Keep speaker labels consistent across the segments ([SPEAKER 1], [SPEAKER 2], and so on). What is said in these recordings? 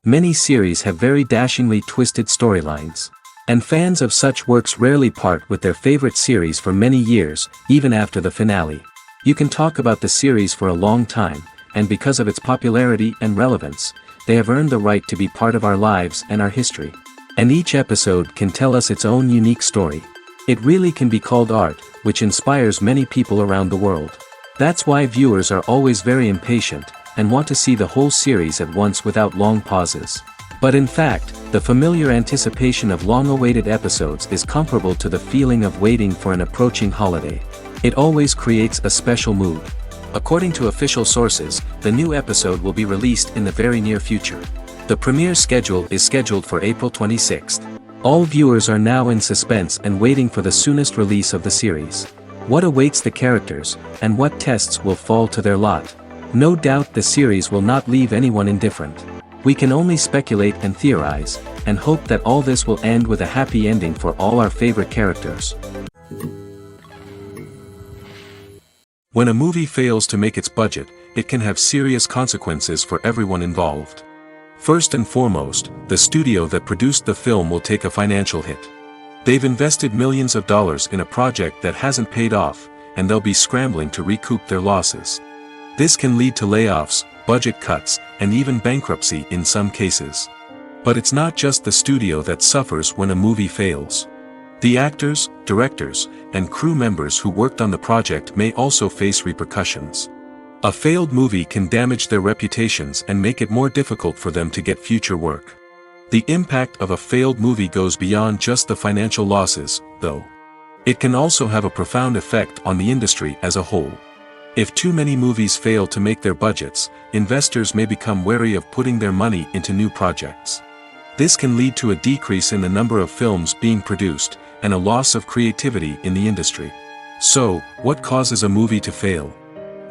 [SPEAKER 1] Many series have very dashingly twisted storylines. And fans of such works rarely part with their favorite series for many years, even after the finale. You can talk about the series for a long time, and because of its popularity and relevance, they have earned the right to be part of our lives and our history. And each episode can tell us its own unique story. It really can be called art, which inspires many people around the world. That's why viewers are always very impatient, and want to see the whole series at once without long pauses. But in fact, the familiar anticipation of long-awaited episodes is comparable to the feeling of waiting for an approaching holiday. It always creates a special mood. According to official sources, the new episode will be released in the very near future. The premiere schedule is scheduled for April 26th. All viewers are now in suspense and waiting for the soonest release of the series. What awaits the characters, and what tests will fall to their lot? No doubt the series will not leave anyone indifferent. We can only speculate and theorize, and hope that all this will end with a happy ending for all our favorite characters.
[SPEAKER 2] When a movie fails to make its budget, it can have serious consequences for everyone involved. First and foremost, the studio that produced the film will take a financial hit. They've invested millions of dollars in a project that hasn't paid off, and they'll be scrambling to recoup their losses. This can lead to layoffs, budget cuts, and even bankruptcy in some cases. But it's not just the studio that suffers when a movie fails. The actors, directors, and crew members who worked on the project may also face repercussions. A failed movie can damage their reputations and make it more difficult for them to get future work. The impact of a failed movie goes beyond just the financial losses, though. It can also have a profound effect on the industry as a whole. If too many movies fail to make their budgets, investors may become wary of putting their money into new projects. This can lead to a decrease in the number of films being produced, and a loss of creativity in the industry. So, what causes a movie to fail?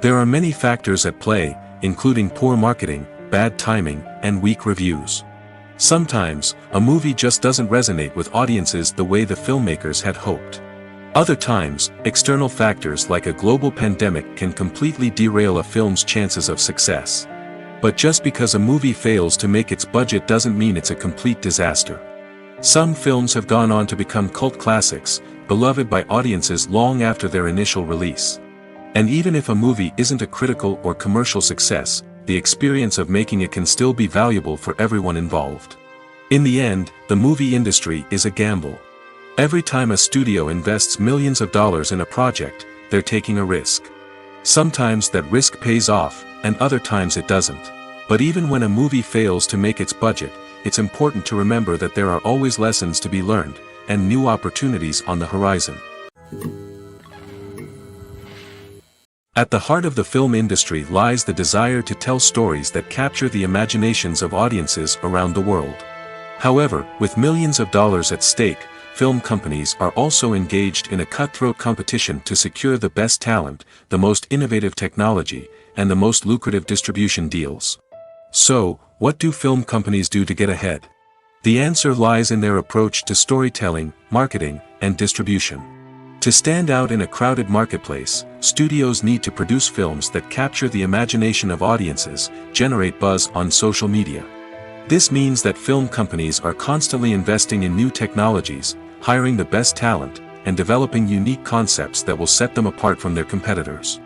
[SPEAKER 2] There are many factors at play, including poor marketing, bad timing, and weak reviews. Sometimes, a movie just doesn't resonate with audiences the way the filmmakers had hoped. Other times, external factors like a global pandemic can completely derail a film's chances of success. But just because a movie fails to make its budget doesn't mean it's a complete disaster. Some films have gone on to become cult classics, beloved by audiences long after their initial release. And even if a movie isn't a critical or commercial success, the experience of making it can still be valuable for everyone involved. In the end, the movie industry is a gamble. Every time a studio invests millions of dollars in a project, they're taking a risk. Sometimes that risk pays off, and other times it doesn't. But even when a movie fails to make its budget, it's important to remember that there are always lessons to be learned, and new opportunities on the horizon. At the heart of the film industry lies the desire to tell stories that capture the imaginations of audiences around the world. However, with millions of dollars at stake, film companies are also engaged in a cutthroat competition to secure the best talent, the most innovative technology, and the most lucrative distribution deals. So, what do film companies do to get ahead? The answer lies in their approach to storytelling, marketing, and distribution. To stand out in a crowded marketplace, studios need to produce films that capture the imagination of audiences, generate buzz on social media. This means that film companies are constantly investing in new technologies, hiring the best talent, and developing unique concepts that will set them apart from their competitors.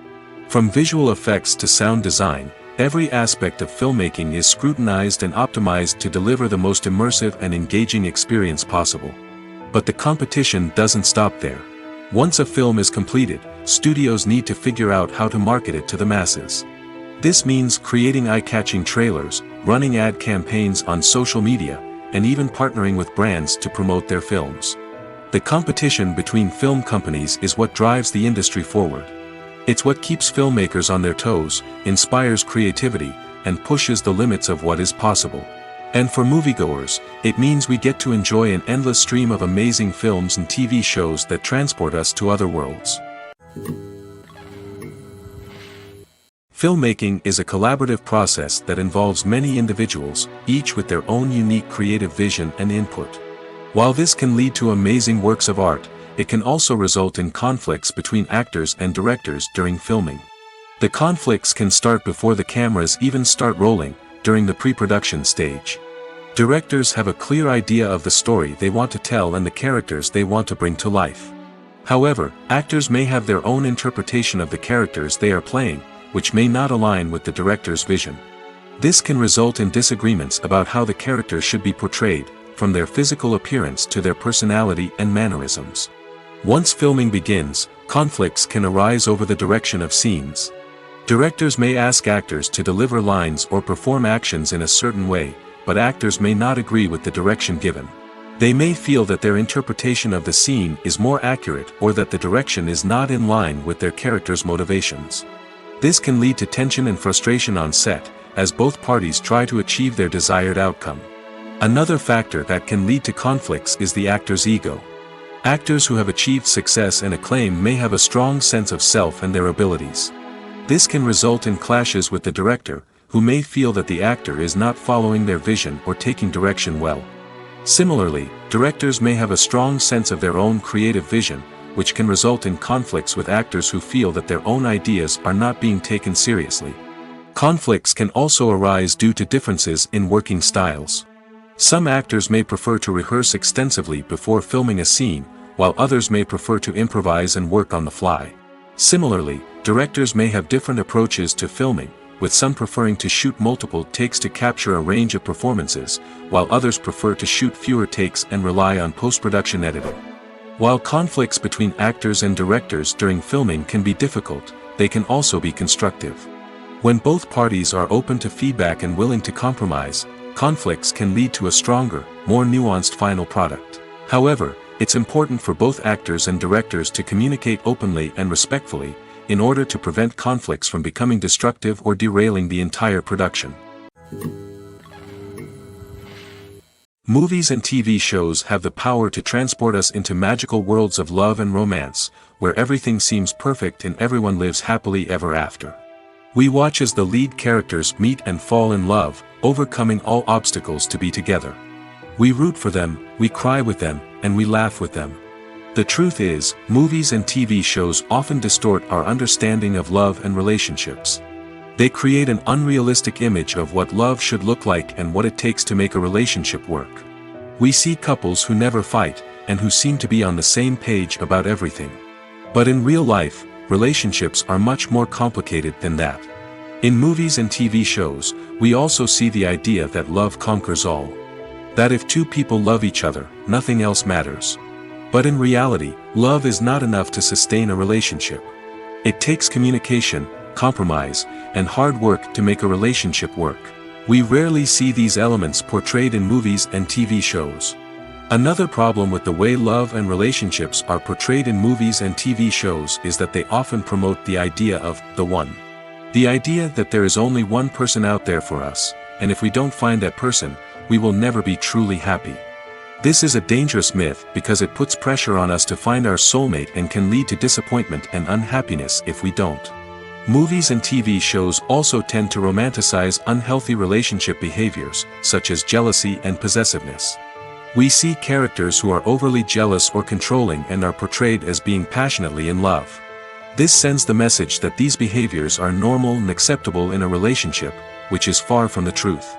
[SPEAKER 2] From visual effects to sound design, every aspect of filmmaking is scrutinized and optimized to deliver the most immersive and engaging experience possible. But the competition doesn't stop there. Once a film is completed, studios need to figure out how to market it to the masses. This means creating eye-catching trailers, running ad campaigns on social media, and even partnering with brands to promote their films. The competition between film companies is what drives the industry forward. It's what keeps filmmakers on their toes, inspires creativity, and pushes the limits of what is possible. And for moviegoers, it means we get to enjoy an endless stream of amazing films and TV shows that transport us to other worlds. Filmmaking is a collaborative process that involves many individuals, each with their own unique creative vision and input. While this can lead to amazing works of art, it can also result in conflicts between actors and directors during filming. The conflicts can start before the cameras even start rolling, during the pre-production stage. Directors have a clear idea of the story they want to tell and the characters they want to bring to life. However, actors may have their own interpretation of the characters they are playing, which may not align with the director's vision. This can result in disagreements about how the characters should be portrayed, from their physical appearance to their personality and mannerisms. Once filming begins, conflicts can arise over the direction of scenes. Directors may ask actors to deliver lines or perform actions in a certain way, but actors may not agree with the direction given. They may feel that their interpretation of the scene is more accurate or that the direction is not in line with their character's motivations. This can lead to tension and frustration on set, as both parties try to achieve their desired outcome. Another factor that can lead to conflicts is the actor's ego. Actors who have achieved success and acclaim may have a strong sense of self and their abilities. This can result in clashes with the director, who may feel that the actor is not following their vision or taking direction well. Similarly, directors may have a strong sense of their own creative vision, which can result in conflicts with actors who feel that their own ideas are not being taken seriously. Conflicts can also arise due to differences in working styles. Some actors may prefer to rehearse extensively before filming a scene, while others may prefer to improvise and work on the fly. Similarly, directors may have different approaches to filming, with some preferring to shoot multiple takes to capture a range of performances, while others prefer to shoot fewer takes and rely on post-production editing. While conflicts between actors and directors during filming can be difficult, they can also be constructive. When both parties are open to feedback and willing to compromise, conflicts can lead to a stronger, more nuanced final product. However, it's important for both actors and directors to communicate openly and respectfully, in order to prevent conflicts from becoming destructive or derailing the entire production. Movies and TV shows have the power to transport us into magical worlds of love and romance, where everything seems perfect and everyone lives happily ever after. We watch as the lead characters meet and fall in love, overcoming all obstacles to be together. We root for them, we cry with them, and we laugh with them. The truth is, movies and TV shows often distort our understanding of love and relationships. They create an unrealistic image of what love should look like and what it takes to make a relationship work. We see couples who never fight, and who seem to be on the same page about everything. But in real life, relationships are much more complicated than that. In movies and TV shows, we also see the idea that love conquers all. That if two people love each other, nothing else matters. But in reality, love is not enough to sustain a relationship. It takes communication, compromise, and hard work to make a relationship work. We rarely see these elements portrayed in movies and TV shows. Another problem with the way love and relationships are portrayed in movies and TV shows is that they often promote the idea of the one. The idea that there is only one person out there for us, and if we don't find that person, we will never be truly happy. This is a dangerous myth because it puts pressure on us to find our soulmate and can lead to disappointment and unhappiness if we don't. Movies and TV shows also tend to romanticize unhealthy relationship behaviors, such as jealousy and possessiveness. We see characters who are overly jealous or controlling and are portrayed as being passionately in love. This sends the message that these behaviors are normal and acceptable in a relationship, which is far from the truth.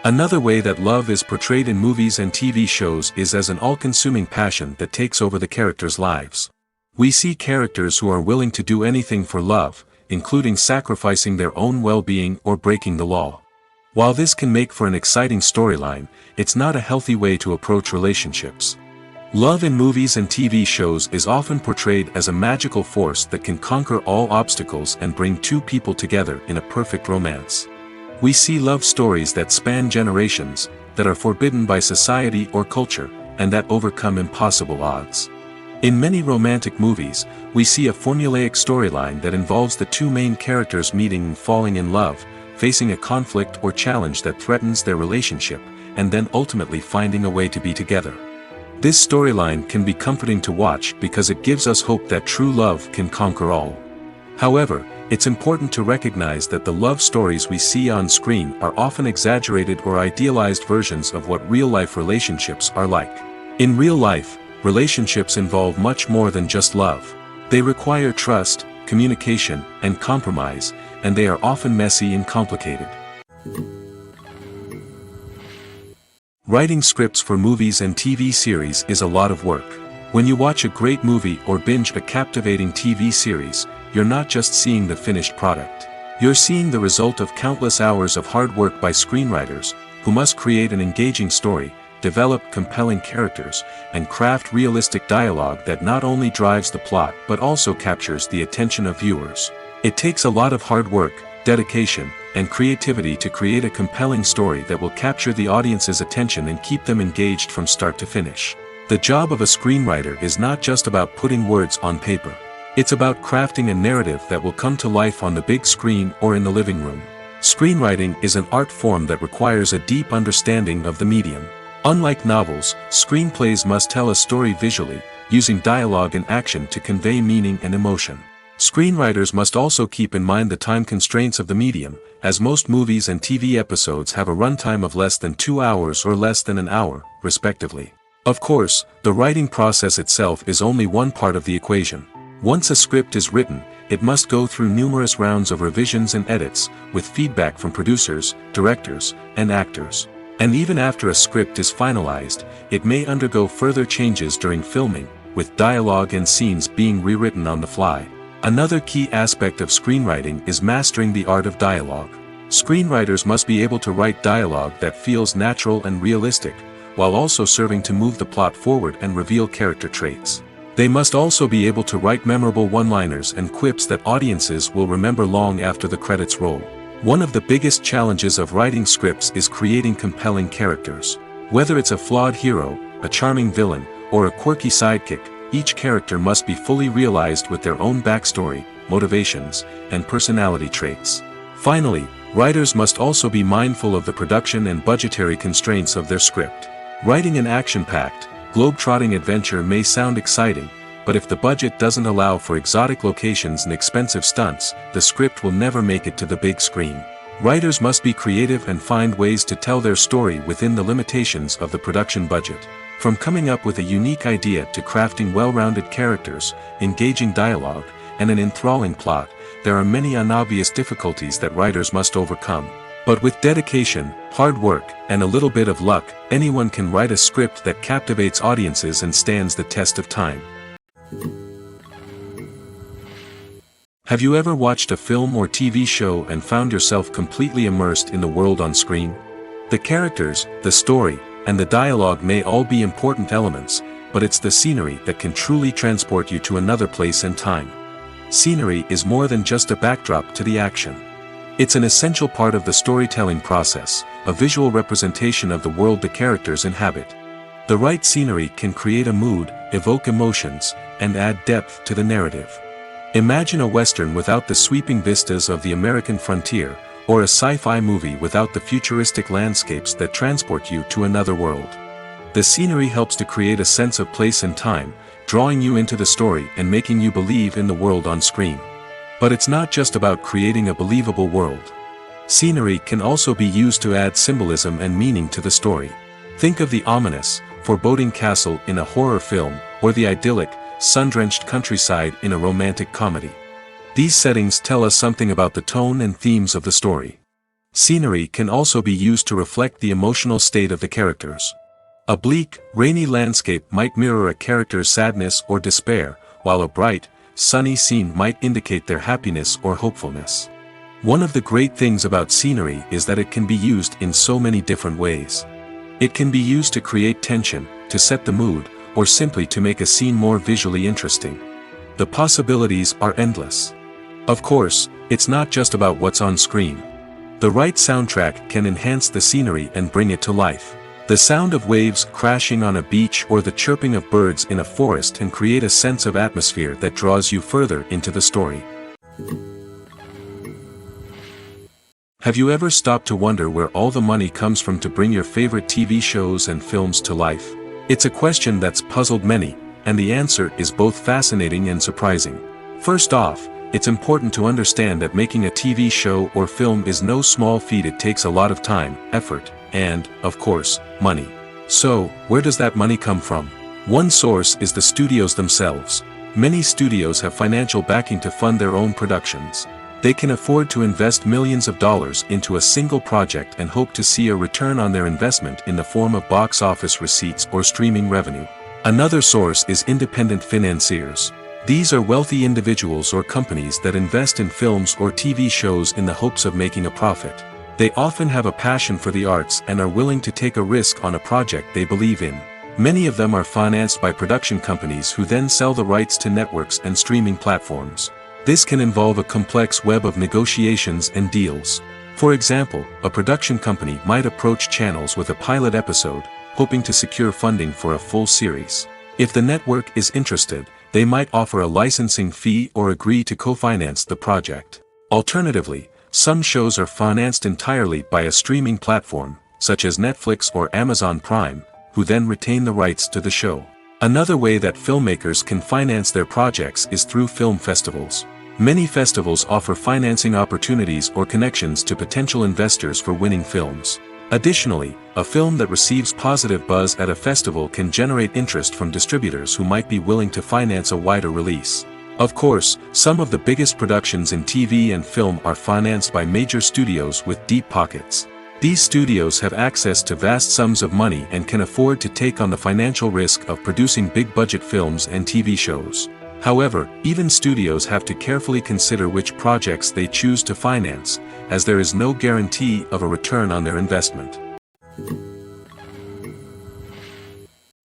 [SPEAKER 2] Another way that love is portrayed in movies and TV shows is as an all-consuming passion that takes over the characters' lives. We see characters who are willing to do anything for love, including sacrificing their own well-being or breaking the law. While this can make for an exciting storyline, it's not a healthy way to approach relationships. Love in movies and TV shows is often portrayed as a magical force that can conquer all obstacles and bring two people together in a perfect romance. We see love stories that span generations, that are forbidden by society or culture, and that overcome impossible odds. In many romantic movies, we see a formulaic storyline that involves the two main characters meeting and falling in love, facing a conflict or challenge that threatens their relationship, and then ultimately finding a way to be together. This storyline can be comforting to watch because it gives us hope that true love can conquer all. However, it's important to recognize that the love stories we see on screen are often exaggerated or idealized versions of what real-life relationships are like. In real life, relationships involve much more than just love. They require trust, communication, and compromise, and they are often messy and complicated. Writing scripts for movies and TV series is a lot of work. When you watch a great movie or binge a captivating TV series, you're not just seeing the finished product. You're seeing the result of countless hours of hard work by screenwriters, who must create an engaging story, develop compelling characters, and craft realistic dialogue that not only drives the plot but also captures the attention of viewers. It takes a lot of hard work, dedication, and creativity to create a compelling story that will capture the audience's attention and keep them engaged from start to finish. The job of a screenwriter is not just about putting words on paper. It's about crafting a narrative that will come to life on the big screen or in the living room. Screenwriting is an art form that requires a deep understanding of the medium. Unlike novels, screenplays must tell a story visually, using dialogue and action to convey meaning and emotion. Screenwriters must also keep in mind the time constraints of the medium, as most movies and TV episodes have a runtime of less than 2 hours or less than an hour, respectively. Of course, the writing process itself is only one part of the equation. Once a script is written, it must go through numerous rounds of revisions and edits, with feedback from producers, directors, and actors. And even after a script is finalized, it may undergo further changes during filming, with dialogue and scenes being rewritten on the fly. Another key aspect of screenwriting is mastering the art of dialogue. Screenwriters must be able to write dialogue that feels natural and realistic, while also serving to move the plot forward and reveal character traits. They must also be able to write memorable one-liners and quips that audiences will remember long after the credits roll. One of the biggest challenges of writing scripts is creating compelling characters. Whether it's a flawed hero, a charming villain, or a quirky sidekick, each character must be fully realized with their own backstory, motivations, and personality traits. Finally, writers must also be mindful of the production and budgetary constraints of their script. Writing an action-packed, globe-trotting adventure may sound exciting, but if the budget doesn't allow for exotic locations and expensive stunts, the script will never make it to the big screen. Writers must be creative and find ways to tell their story within the limitations of the production budget. From coming up with a unique idea to crafting well-rounded characters, engaging dialogue, and an enthralling plot, there are many unobvious difficulties that writers must overcome. But with dedication, hard work, and a little bit of luck, anyone can write a script that captivates audiences and stands the test of time. Have you ever watched a film or TV show and found yourself completely immersed in the world on screen? The characters, the story, and the dialogue may all be important elements, but it's the scenery that can truly transport you to another place and time. Scenery is more than just a backdrop to the action. It's an essential part of the storytelling process, a visual representation of the world the characters inhabit. The right scenery can create a mood, evoke emotions, and add depth to the narrative. Imagine a western without the sweeping vistas of the American frontier, or a sci-fi movie without the futuristic landscapes that transport you to another world. The scenery helps to create a sense of place and time, drawing you into the story and making you believe in the world on screen. But it's not just about creating a believable world. Scenery can also be used to add symbolism and meaning to the story. Think of the ominous, foreboding castle in a horror film, or the idyllic, sun-drenched countryside in a romantic comedy. These settings tell us something about the tone and themes of the story. Scenery can also be used to reflect the emotional state of the characters. A bleak, rainy landscape might mirror a character's sadness or despair, while a bright, sunny scene might indicate their happiness or hopefulness. One of the great things about scenery is that it can be used in so many different ways. It can be used to create tension, to set the mood, or simply to make a scene more visually interesting. The possibilities are endless. Of course, it's not just about what's on screen. The right soundtrack can enhance the scenery and bring it to life. The sound of waves crashing on a beach or the chirping of birds in a forest can create a sense of atmosphere that draws you further into the story. Have you ever stopped to wonder where all the money comes from to bring your favorite TV shows and films to life? It's a question that's puzzled many, and the answer is both fascinating and surprising. First off, it's important to understand that making a TV show or film is no small feat. It takes a lot of time, effort, and, of course, money. So, where does that money come from? One source is the studios themselves. Many studios have financial backing to fund their own productions. They can afford to invest millions of dollars into a single project and hope to see a return on their investment in the form of box office receipts or streaming revenue. Another source is independent financiers. These are wealthy individuals or companies that invest in films or TV shows in the hopes of making a profit. They often have a passion for the arts and are willing to take a risk on a project they believe in. Many of them are financed by production companies who then sell the rights to networks and streaming platforms. This can involve a complex web of negotiations and deals. For example, a production company might approach channels with a pilot episode, hoping to secure funding for a full series. If the network is interested, they might offer a licensing fee or agree to co-finance the project. Alternatively, some shows are financed entirely by a streaming platform, such as Netflix or Amazon Prime, who then retain the rights to the show. Another way that filmmakers can finance their projects is through film festivals. Many festivals offer financing opportunities or connections to potential investors for winning films. Additionally, a film that receives positive buzz at a festival can generate interest from distributors who might be willing to finance a wider release. Of course, some of the biggest productions in TV and film are financed by major studios with deep pockets. These studios have access to vast sums of money and can afford to take on the financial risk of producing big-budget films and TV shows. However, even studios have to carefully consider which projects they choose to finance, as there is no guarantee of a return on their investment.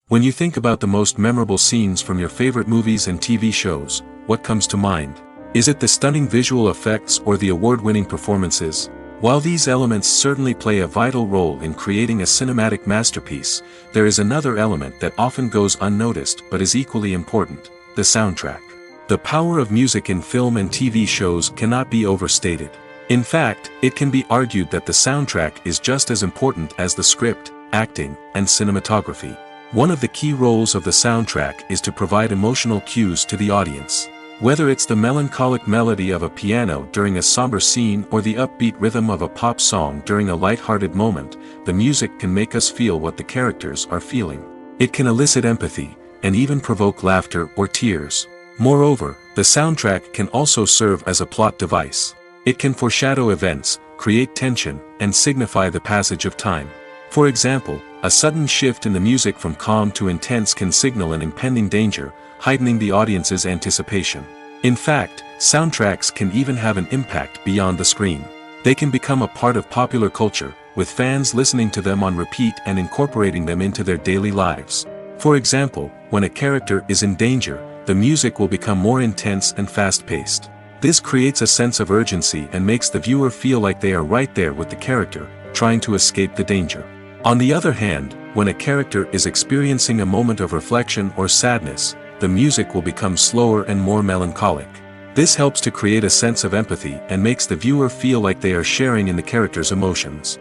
[SPEAKER 2] When you think about the most memorable scenes from your favorite movies and TV shows, what comes to mind? Is it the stunning visual effects or the award-winning performances? While these elements certainly play a vital role in creating a cinematic masterpiece, there is another element that often goes unnoticed but is equally important: the soundtrack. The power of music in film and TV shows cannot be overstated. In fact, it can be argued that the soundtrack is just as important as the script, acting, and cinematography. One of the key roles of the soundtrack is to provide emotional cues to the audience. Whether it's the melancholic melody of a piano during a somber scene or the upbeat rhythm of a pop song during a light-hearted moment, the music can make us feel what the characters are feeling. It can elicit empathy, and even provoke laughter or tears. Moreover, the soundtrack can also serve as a plot device. It can foreshadow events, create tension, and signify the passage of time. For example, a sudden shift in the music from calm to intense can signal an impending danger, heightening the audience's anticipation. In fact, soundtracks can even have an impact beyond the screen. They can become a part of popular culture, with fans listening to them on repeat and incorporating them into their daily lives. For example, when a character is in danger, the music will become more intense and fast-paced. This creates a sense of urgency and makes the viewer feel like they are right there with the character, trying to escape the danger. On the other hand, when a character is experiencing a moment of reflection or sadness, the music will become slower and more melancholic. This helps to create a sense of empathy and makes the viewer feel like they are sharing in the character's emotions.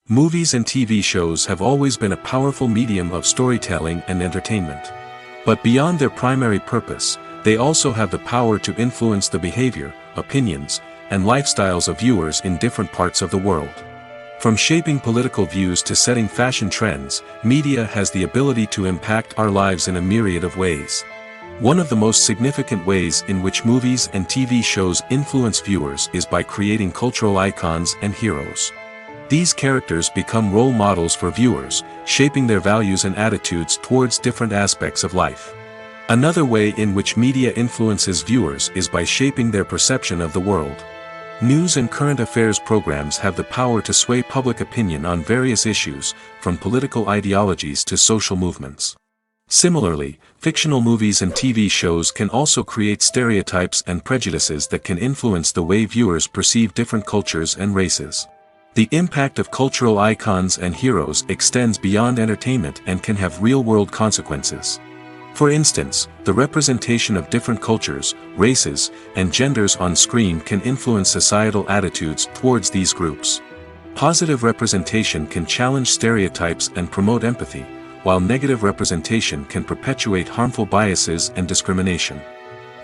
[SPEAKER 2] Movies and TV shows have always been a powerful medium of storytelling and entertainment. But beyond their primary purpose, they also have the power to influence the behavior, opinions, and lifestyles of viewers in different parts of the world. From shaping political views to setting fashion trends, media has the ability to impact our lives in a myriad of ways. One of the most significant ways in which movies and TV shows influence viewers is by creating cultural icons and heroes. These characters become role models for viewers, shaping their values and attitudes towards different aspects of life. Another way in which media influences viewers is by shaping their perception of the world. News and current affairs programs have the power to sway public opinion on various issues, from political ideologies to social movements. Similarly, fictional movies and TV shows can also create stereotypes and prejudices that can influence the way viewers perceive different cultures and races. The impact of cultural icons and heroes extends beyond entertainment and can have real-world consequences. For instance, the representation of different cultures, races, and genders on screen can influence societal attitudes towards these groups. Positive representation can challenge stereotypes and promote empathy, while negative representation can perpetuate harmful biases and discrimination.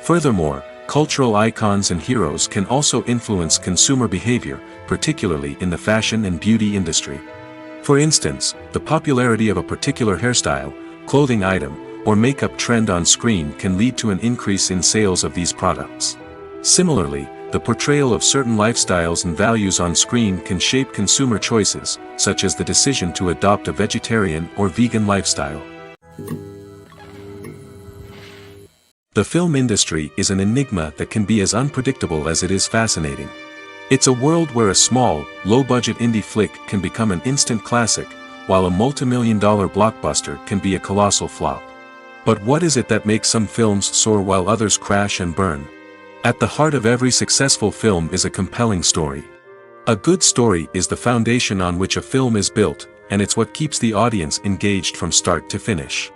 [SPEAKER 2] Furthermore, cultural icons and heroes can also influence consumer behavior, particularly in the fashion and beauty industry. For instance, the popularity of a particular hairstyle, clothing item, or makeup trend on screen can lead to an increase in sales of these products. Similarly, the portrayal of certain lifestyles and values on screen can shape consumer choices, such as the decision to adopt a vegetarian or vegan lifestyle. The film industry is an enigma that can be as unpredictable as it is fascinating. It's a world where a small, low-budget indie flick can become an instant classic, while a multi-million-dollar blockbuster can be a colossal flop. But what is it that makes some films soar while others crash and burn? At the heart of every successful film is a compelling story. A good story is the foundation on which a film is built, and it's what keeps the audience engaged from start to finish.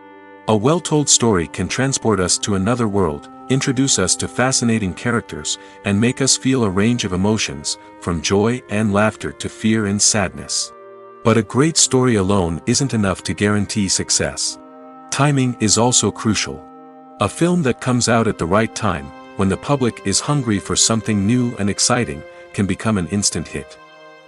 [SPEAKER 2] A well-told story can transport us to another world, introduce us to fascinating characters, and make us feel a range of emotions, from joy and laughter to fear and sadness. But a great story alone isn't enough to guarantee success. Timing is also crucial. A film that comes out at the right time, when the public is hungry for something new and exciting, can become an instant hit.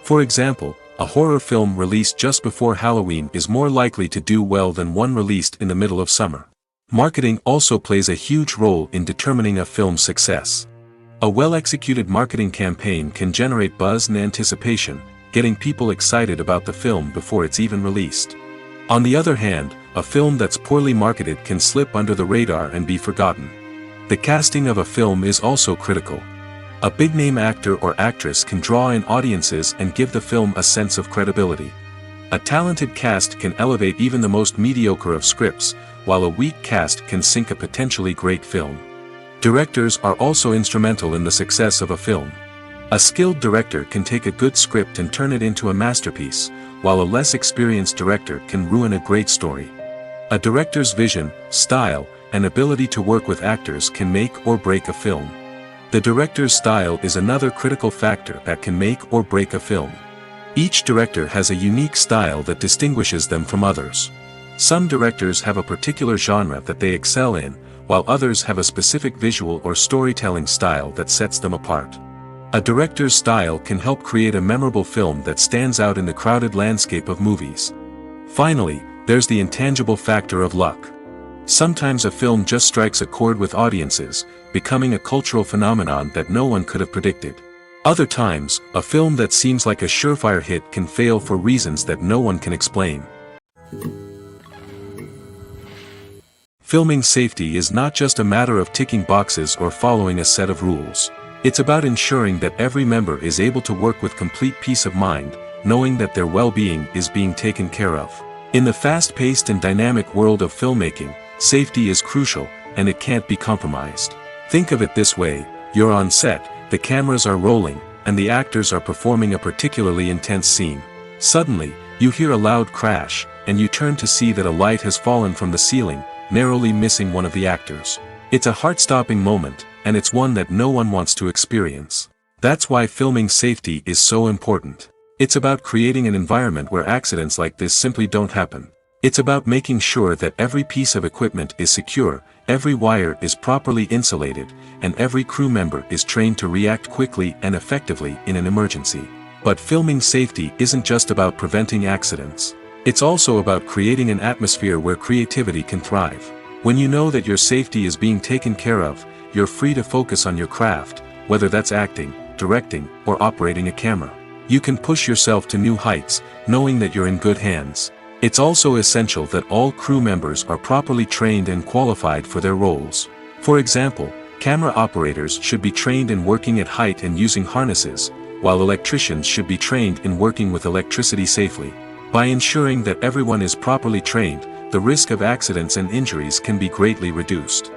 [SPEAKER 2] For example, a horror film released just before Halloween is more likely to do well than one released in the middle of summer. Marketing also plays a huge role in determining a film's success. A well-executed marketing campaign can generate buzz and anticipation, getting people excited about the film before it's even released. On the other hand, a film that's poorly marketed can slip under the radar and be forgotten. The casting of a film is also critical. A big-name actor or actress can draw in audiences and give the film a sense of credibility. A talented cast can elevate even the most mediocre of scripts, while a weak cast can sink a potentially great film. Directors are also instrumental in the success of a film. A skilled director can take a good script and turn it into a masterpiece, while a less experienced director can ruin a great story. A director's vision, style, and ability to work with actors can make or break a film. The director's style is another critical factor that can make or break a film. Each director has a unique style that distinguishes them from others. Some directors have a particular genre that they excel in, while others have a specific visual or storytelling style that sets them apart. A director's style can help create a memorable film that stands out in the crowded landscape of movies. Finally, there's the intangible factor of luck. Sometimes a film just strikes a chord with audiences, becoming a cultural phenomenon that no one could have predicted. Other times, a film that seems like a surefire hit can fail for reasons that no one can explain. Filming safety is not just a matter of ticking boxes or following a set of rules. It's about ensuring that every member is able to work with complete peace of mind, knowing that their well-being is being taken care of. In the fast-paced and dynamic world of filmmaking, safety is crucial, and it can't be compromised. Think of it this way: you're on set, the cameras are rolling, and the actors are performing a particularly intense scene. Suddenly, you hear a loud crash, and you turn to see that a light has fallen from the ceiling, narrowly missing one of the actors. It's a heart-stopping moment, and it's one that no one wants to experience. That's why filming safety is so important. It's about creating an environment where accidents like this simply don't happen. It's about making sure that every piece of equipment is secure, every wire is properly insulated, and every crew member is trained to react quickly and effectively in an emergency. But filming safety isn't just about preventing accidents. It's also about creating an atmosphere where creativity can thrive. When you know that your safety is being taken care of, you're free to focus on your craft, whether that's acting, directing, or operating a camera. You can push yourself to new heights, knowing that you're in good hands. It's also essential that all crew members are properly trained and qualified for their roles. For example, camera operators should be trained in working at height and using harnesses, while electricians should be trained in working with electricity safely. By ensuring that everyone is properly trained, the risk of accidents and injuries can be greatly reduced.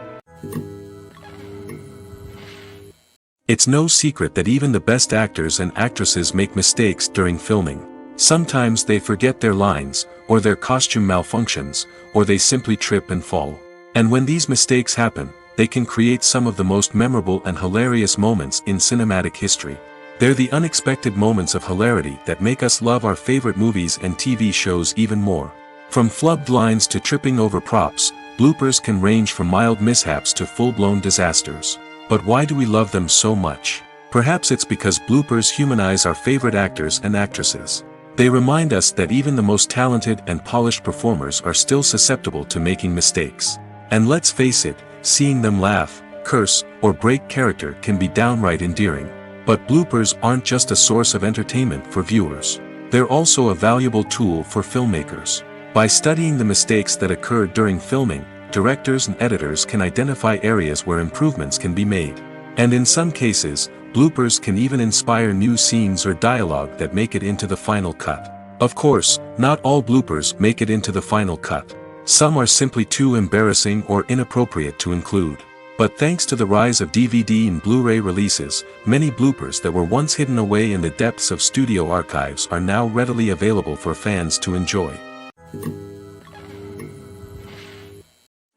[SPEAKER 2] It's no secret that even the best actors and actresses make mistakes during filming. Sometimes they forget their lines, or their costume malfunctions, or they simply trip and fall. And when these mistakes happen, they can create some of the most memorable and hilarious moments in cinematic history. They're the unexpected moments of hilarity that make us love our favorite movies and TV shows even more. From flubbed lines to tripping over props, bloopers can range from mild mishaps to full-blown disasters. But why do we love them so much? Perhaps it's because bloopers humanize our favorite actors and actresses. They remind us that even the most talented and polished performers are still susceptible to making mistakes. And let's face it, seeing them laugh, curse, or break character can be downright endearing. But bloopers aren't just a source of entertainment for viewers. They're also a valuable tool for filmmakers. By studying the mistakes that occurred during filming, directors and editors can identify areas where improvements can be made. And in some cases, bloopers can even inspire new scenes or dialogue that make it into the final cut. Of course, not all bloopers make it into the final cut. Some are simply too embarrassing or inappropriate to include. But thanks to the rise of DVD and Blu-ray releases, many bloopers that were once hidden away in the depths of studio archives are now readily available for fans to enjoy.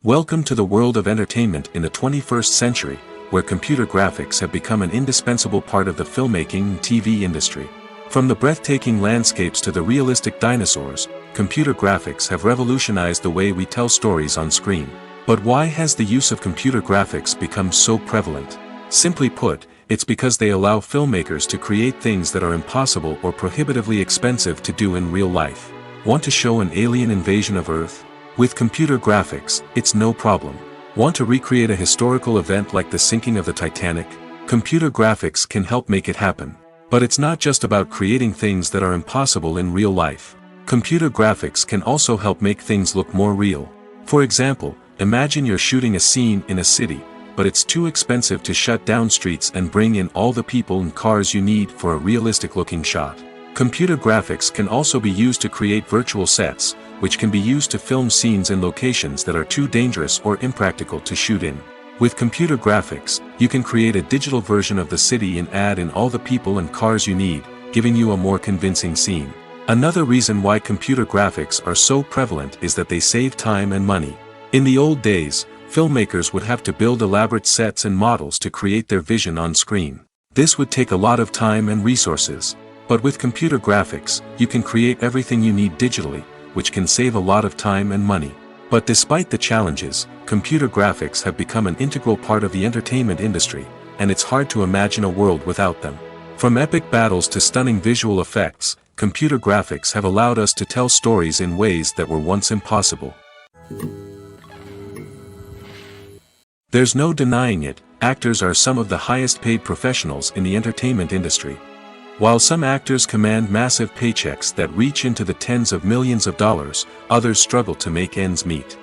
[SPEAKER 2] Welcome to the world of entertainment in the 21st century, where computer graphics have become an indispensable part of the filmmaking and TV industry. From the breathtaking landscapes to the realistic dinosaurs, computer graphics have revolutionized the way we tell stories on screen. But why has the use of computer graphics become so prevalent? Simply put, it's because they allow filmmakers to create things that are impossible or prohibitively expensive to do in real life. Want to show an alien invasion of Earth? With computer graphics, it's no problem. Want to recreate a historical event like the sinking of the Titanic? Computer graphics can help make it happen. But it's not just about creating things that are impossible in real life. Computer graphics can also help make things look more real. For example, imagine you're shooting a scene in a city, but it's too expensive to shut down streets and bring in all the people and cars you need for a realistic-looking shot. Computer graphics can also be used to create virtual sets, which can be used to film scenes in locations that are too dangerous or impractical to shoot in. With computer graphics, you can create a digital version of the city and add in all the people and cars you need, giving you a more convincing scene. Another reason why computer graphics are so prevalent is that they save time and money. In the old days, filmmakers would have to build elaborate sets and models to create their vision on screen. This would take a lot of time and resources. But with computer graphics, you can create everything you need digitally, which can save a lot of time and money. But despite the challenges, computer graphics have become an integral part of the entertainment industry, and it's hard to imagine a world without them. From epic battles to stunning visual effects, computer graphics have allowed us to tell stories in ways that were once impossible. There's no denying it, actors are some of the highest paid professionals in the entertainment industry. While some actors command massive paychecks that reach into the tens of millions of dollars, others struggle to make ends meet.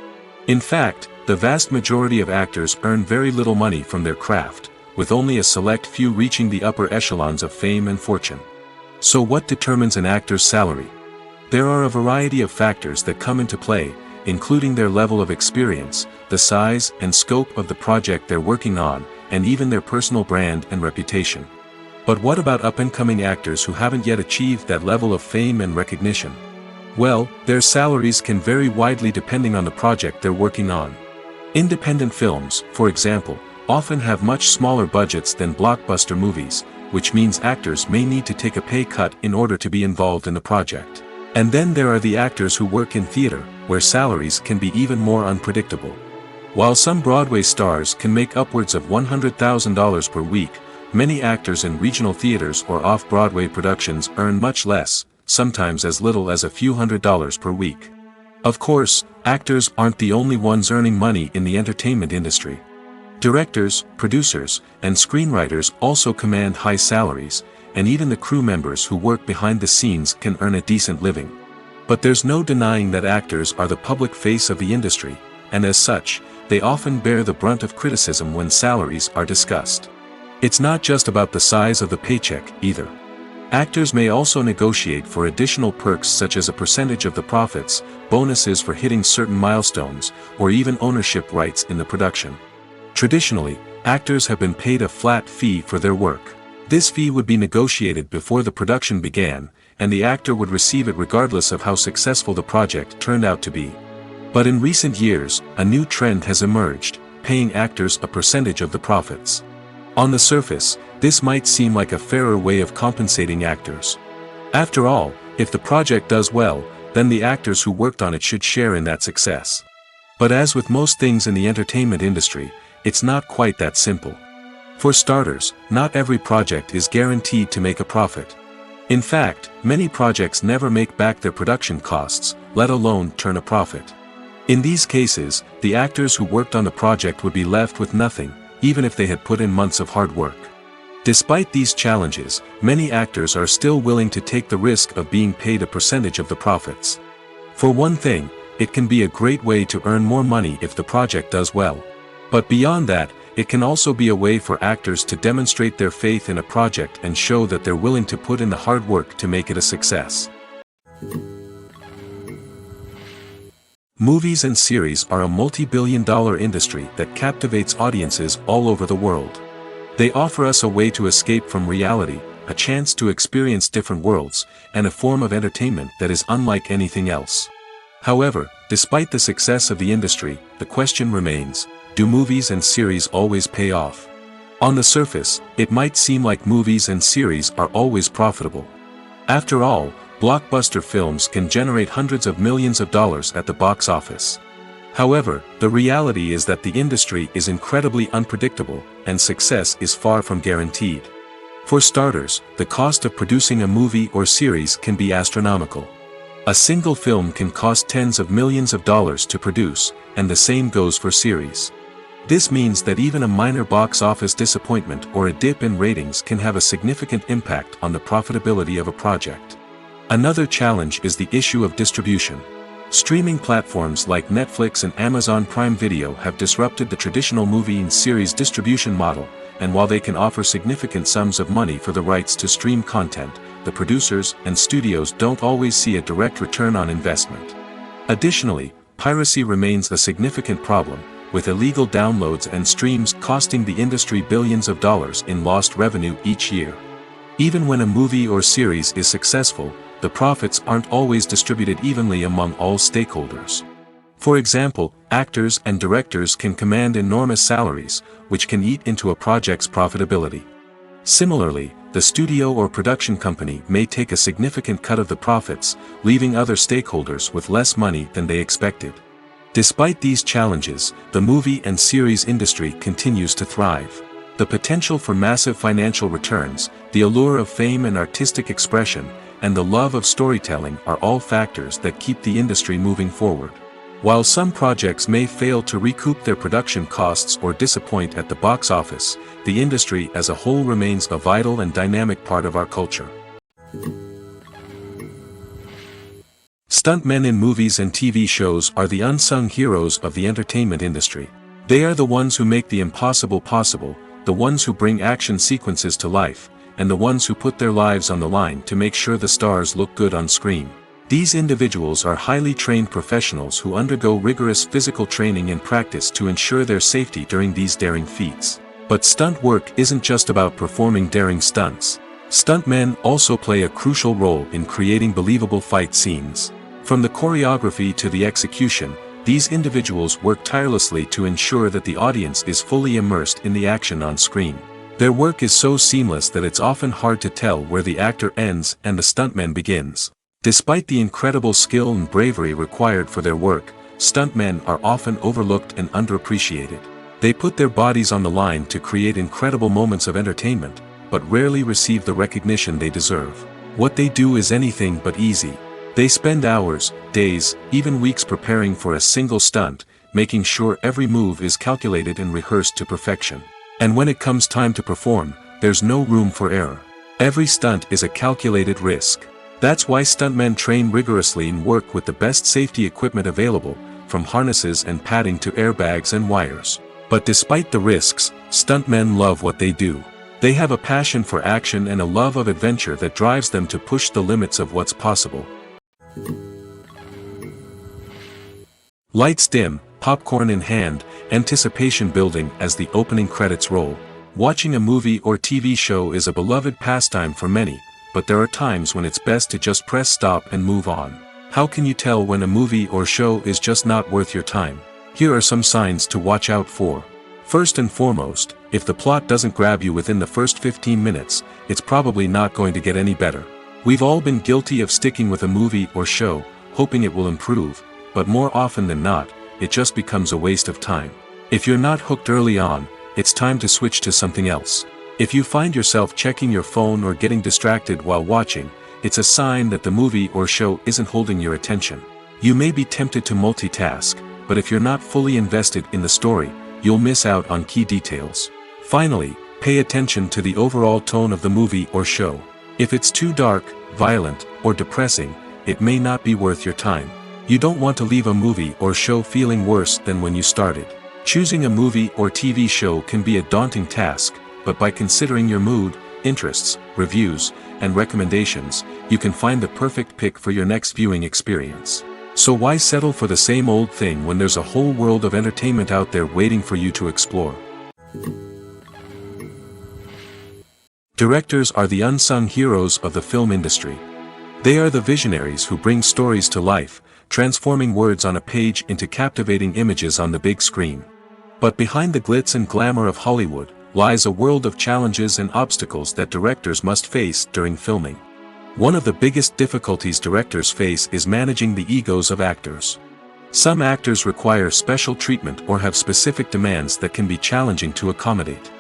[SPEAKER 2] In fact, the vast majority of actors earn very little money from their craft, with only a select few reaching the upper echelons of fame and fortune. So what determines an actor's salary? There are a variety of factors that come into play, including their level of experience, the size and scope of the project they're working on, and even their personal brand and reputation. But what about up-and-coming actors who haven't yet achieved that level of fame and recognition? Well, their salaries can vary widely depending on the project they're working on. Independent films, for example, often have much smaller budgets than blockbuster movies, which means actors may need to take a pay cut in order to be involved in the project. And then there are the actors who work in theater, where salaries can be even more unpredictable. While some Broadway stars can make upwards of $100,000 per week, many actors in regional theaters or off-Broadway productions earn much less, sometimes as little as a few $100s per week. Of course, actors aren't the only ones earning money in the entertainment industry. Directors, producers, and screenwriters also command high salaries, and even the crew members who work behind the scenes can earn a decent living. But there's no denying that actors are the public face of the industry, and as such, they often bear the brunt of criticism when salaries are discussed. It's not just about the size of the paycheck, either. Actors may also negotiate for additional perks such as a percentage of the profits, bonuses for hitting certain milestones, or even ownership rights in the production. Traditionally, actors have been paid a flat fee for their work. This fee would be negotiated before the production began, and the actor would receive it regardless of how successful the project turned out to be. But in recent years, a new trend has emerged, paying actors a percentage of the profits. On the surface, this might seem like a fairer way of compensating actors. After all, if the project does well, then the actors who worked on it should share in that success. But as with most things in the entertainment industry, it's not quite that simple. For starters, not every project is guaranteed to make a profit. In fact, many projects never make back their production costs, let alone turn a profit. In these cases, the actors who worked on the project would be left with nothing, even if they had put in months of hard work. Despite these challenges, many actors are still willing to take the risk of being paid a percentage of the profits. For one thing, it can be a great way to earn more money if the project does well. But beyond that, it can also be a way for actors to demonstrate their faith in a project and show that they're willing to put in the hard work to make it a success. Movies and series are a multi-billion-dollar industry that captivates audiences all over the world. They offer us a way to escape from reality, a chance to experience different worlds, and a form of entertainment that is unlike anything else. However, despite the success of the industry, the question remains, do movies and series always pay off? On the surface, it might seem like movies and series are always profitable. After all, blockbuster films can generate hundreds of millions of dollars at the box office. However, the reality is that the industry is incredibly unpredictable, and success is far from guaranteed. For starters, the cost of producing a movie or series can be astronomical. A single film can cost tens of millions of dollars to produce, and the same goes for series. This means that even a minor box office disappointment or a dip in ratings can have a significant impact on the profitability of a project. Another challenge is the issue of distribution. Streaming platforms like Netflix and Amazon Prime Video have disrupted the traditional movie and series distribution model, and while they can offer significant sums of money for the rights to stream content, the producers and studios don't always see a direct return on investment. Additionally, piracy remains a significant problem, with illegal downloads and streams costing the industry billions of dollars in lost revenue each year. Even when a movie or series is successful, the profits aren't always distributed evenly among all stakeholders. For example, actors and directors can command enormous salaries, which can eat into a project's profitability. Similarly, the studio or production company may take a significant cut of the profits, leaving other stakeholders with less money than they expected. Despite these challenges, the movie and series industry continues to thrive. The potential for massive financial returns, the allure of fame and artistic expression, and the love of storytelling are all factors that keep the industry moving forward. While some projects may fail to recoup their production costs or disappoint at the box office, the industry as a whole remains a vital and dynamic part of our culture. Stuntmen in movies and TV shows are the unsung heroes of the entertainment industry. They are the ones who make the impossible possible, the ones who bring action sequences to life, and the ones who put their lives on the line to make sure the stars look good on screen. These individuals are highly trained professionals who undergo rigorous physical training and practice to ensure their safety during these daring feats. But stunt work isn't just about performing daring stunts. Stuntmen also play a crucial role in creating believable fight scenes. From the choreography to the execution, these individuals work tirelessly to ensure that the audience is fully immersed in the action on screen. Their work is so seamless that it's often hard to tell where the actor ends and the stuntman begins. Despite the incredible skill and bravery required for their work, stuntmen are often overlooked and underappreciated. They put their bodies on the line to create incredible moments of entertainment, but rarely receive the recognition they deserve. What they do is anything but easy. They spend hours, days, even weeks preparing for a single stunt, making sure every move is calculated and rehearsed to perfection. And when it comes time to perform, there's no room for error. Every stunt is a calculated risk. That's why stuntmen train rigorously and work with the best safety equipment available, from harnesses and padding to airbags and wires. But despite the risks, stuntmen love what they do. They have a passion for action and a love of adventure that drives them to push the limits of what's possible. Lights dim, popcorn in hand, anticipation building as the opening credits roll. Watching a movie or TV show is a beloved pastime for many, but there are times when it's best to just press stop and move on. How can you tell when a movie or show is just not worth your time? Here are some signs to watch out for. First and foremost, if the plot doesn't grab you within the first 15 minutes, it's probably not going to get any better. We've all been guilty of sticking with a movie or show, hoping it will improve, but more often than not, it just becomes a waste of time. If you're not hooked early on, it's time to switch to something else. If you find yourself checking your phone or getting distracted while watching, it's a sign that the movie or show isn't holding your attention. You may be tempted to multitask, but if you're not fully invested in the story, you'll miss out on key details. Finally, pay attention to the overall tone of the movie or show. If it's too dark, violent, or depressing, it may not be worth your time. You don't want to leave a movie or show feeling worse than when you started. Choosing a movie or TV show can be a daunting task, but by considering your mood, interests, reviews, and recommendations, you can find the perfect pick for your next viewing experience. So why settle for the same old thing when there's a whole world of entertainment out there waiting for you to explore? Directors are the unsung heroes of the film industry. They are the visionaries who bring stories to life, transforming words on a page into captivating images on the big screen. But behind the glitz and glamour of Hollywood, lies a world of challenges and obstacles that directors must face during filming. One of the biggest difficulties directors face is managing the egos of actors. Some actors require special treatment or have specific demands that can be challenging to accommodate.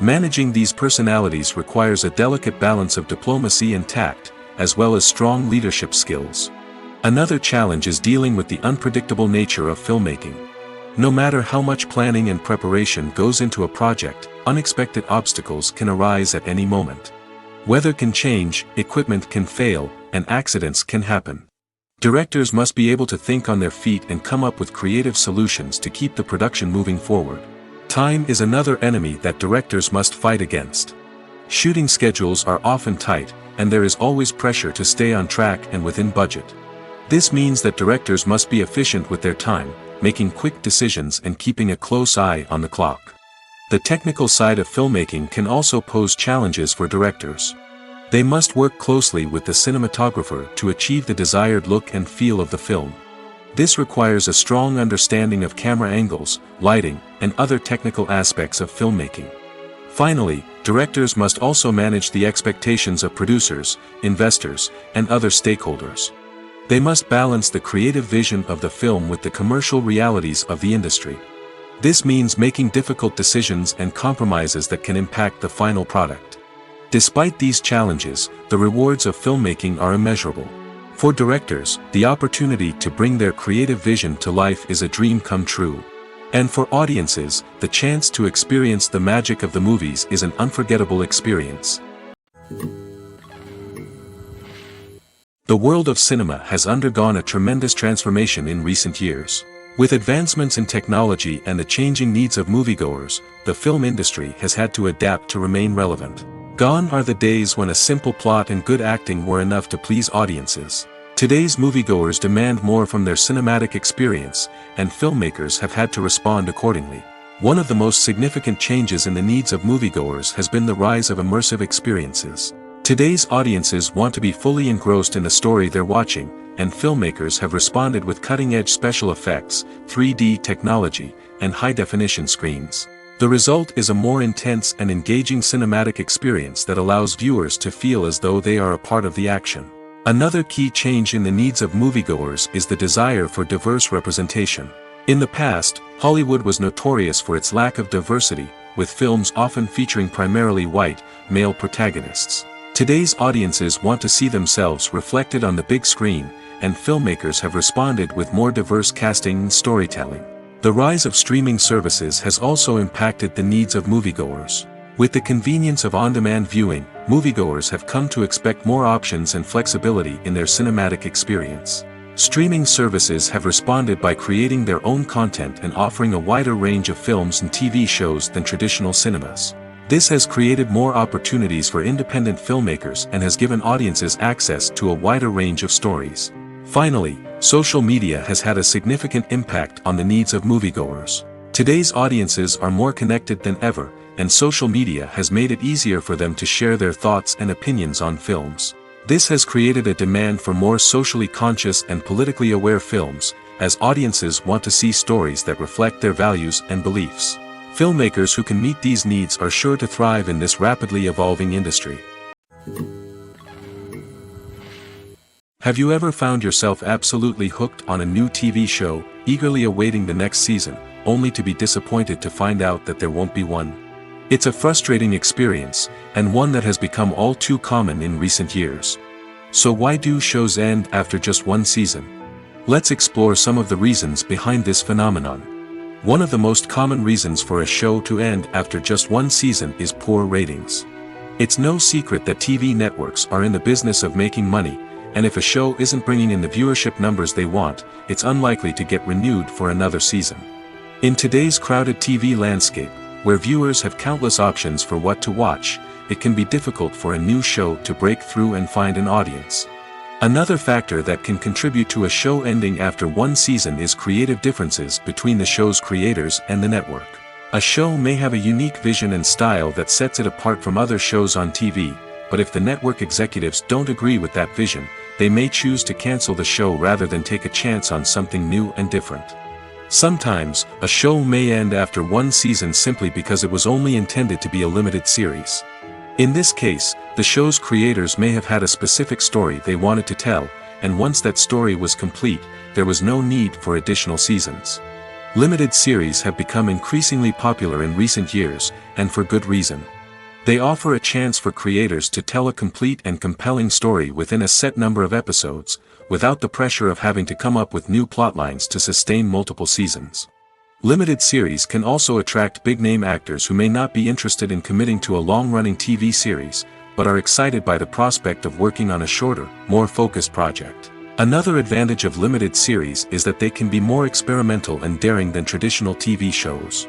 [SPEAKER 2] Managing these personalities requires a delicate balance of diplomacy and tact, as well as strong leadership skills. Another challenge is dealing with the unpredictable nature of filmmaking. No matter how much planning and preparation goes into a project, unexpected obstacles can arise at any moment. Weather can change, equipment can fail, and accidents can happen. Directors must be able to think on their feet and come up with creative solutions to keep the production moving forward. Time is another enemy that directors must fight against. Shooting schedules are often tight, and there is always pressure to stay on track and within budget. This means that directors must be efficient with their time, making quick decisions and keeping a close eye on the clock. The technical side of filmmaking can also pose challenges for directors. They must work closely with the cinematographer to achieve the desired look and feel of the film. This requires a strong understanding of camera angles, lighting, and other technical aspects of filmmaking. Finally, directors must also manage the expectations of producers, investors, and other stakeholders. They must balance the creative vision of the film with the commercial realities of the industry. This means making difficult decisions and compromises that can impact the final product. Despite these challenges, the rewards of filmmaking are immeasurable. For directors, the opportunity to bring their creative vision to life is a dream come true. And for audiences, the chance to experience the magic of the movies is an unforgettable experience. The world of cinema has undergone a tremendous transformation in recent years. With advancements in technology and the changing needs of moviegoers, the film industry has had to adapt to remain relevant. Gone are the days when a simple plot and good acting were enough to please audiences. Today's moviegoers demand more from their cinematic experience, and filmmakers have had to respond accordingly. One of the most significant changes in the needs of moviegoers has been the rise of immersive experiences. Today's audiences want to be fully engrossed in the story they're watching, and filmmakers have responded with cutting-edge special effects, 3D technology, and high-definition screens. The result is a more intense and engaging cinematic experience that allows viewers to feel as though they are a part of the action. Another key change in the needs of moviegoers is the desire for diverse representation. In the past, Hollywood was notorious for its lack of diversity, with films often featuring primarily white, male protagonists. Today's audiences want to see themselves reflected on the big screen, and filmmakers have responded with more diverse casting and storytelling. The rise of streaming services has also impacted the needs of moviegoers. With the convenience of on-demand viewing, moviegoers have come to expect more options and flexibility in their cinematic experience. Streaming services have responded by creating their own content and offering a wider range of films and TV shows than traditional cinemas. This has created more opportunities for independent filmmakers and has given audiences access to a wider range of stories. Finally, social media has had a significant impact on the needs of moviegoers. Today's audiences are more connected than ever, and social media has made it easier for them to share their thoughts and opinions on films. This has created a demand for more socially conscious and politically aware films, as audiences want to see stories that reflect their values and beliefs. Filmmakers who can meet these needs are sure to thrive in this rapidly evolving industry. Have you ever found yourself absolutely hooked on a new TV show, eagerly awaiting the next season, only to be disappointed to find out that there won't be one? It's a frustrating experience, and one that has become all too common in recent years. So why do shows end after just one season? Let's explore some of the reasons behind this phenomenon. One of the most common reasons for a show to end after just one season is poor ratings. It's no secret that TV networks are in the business of making money, and if a show isn't bringing in the viewership numbers they want, it's unlikely to get renewed for another season. In today's crowded TV landscape, where viewers have countless options for what to watch, it can be difficult for a new show to break through and find an audience. Another factor that can contribute to a show ending after one season is creative differences between the show's creators and the network. A show may have a unique vision and style that sets it apart from other shows on TV, but if the network executives don't agree with that vision, they may choose to cancel the show rather than take a chance on something new and different. Sometimes, a show may end after one season simply because it was only intended to be a limited series. In this case, the show's creators may have had a specific story they wanted to tell, and once that story was complete, there was no need for additional seasons. Limited series have become increasingly popular in recent years, and for good reason. They offer a chance for creators to tell a complete and compelling story within a set number of episodes, without the pressure of having to come up with new plotlines to sustain multiple seasons. Limited series can also attract big-name actors who may not be interested in committing to a long-running TV series, but are excited by the prospect of working on a shorter, more focused project. Another advantage of limited series is that they can be more experimental and daring than traditional TV shows.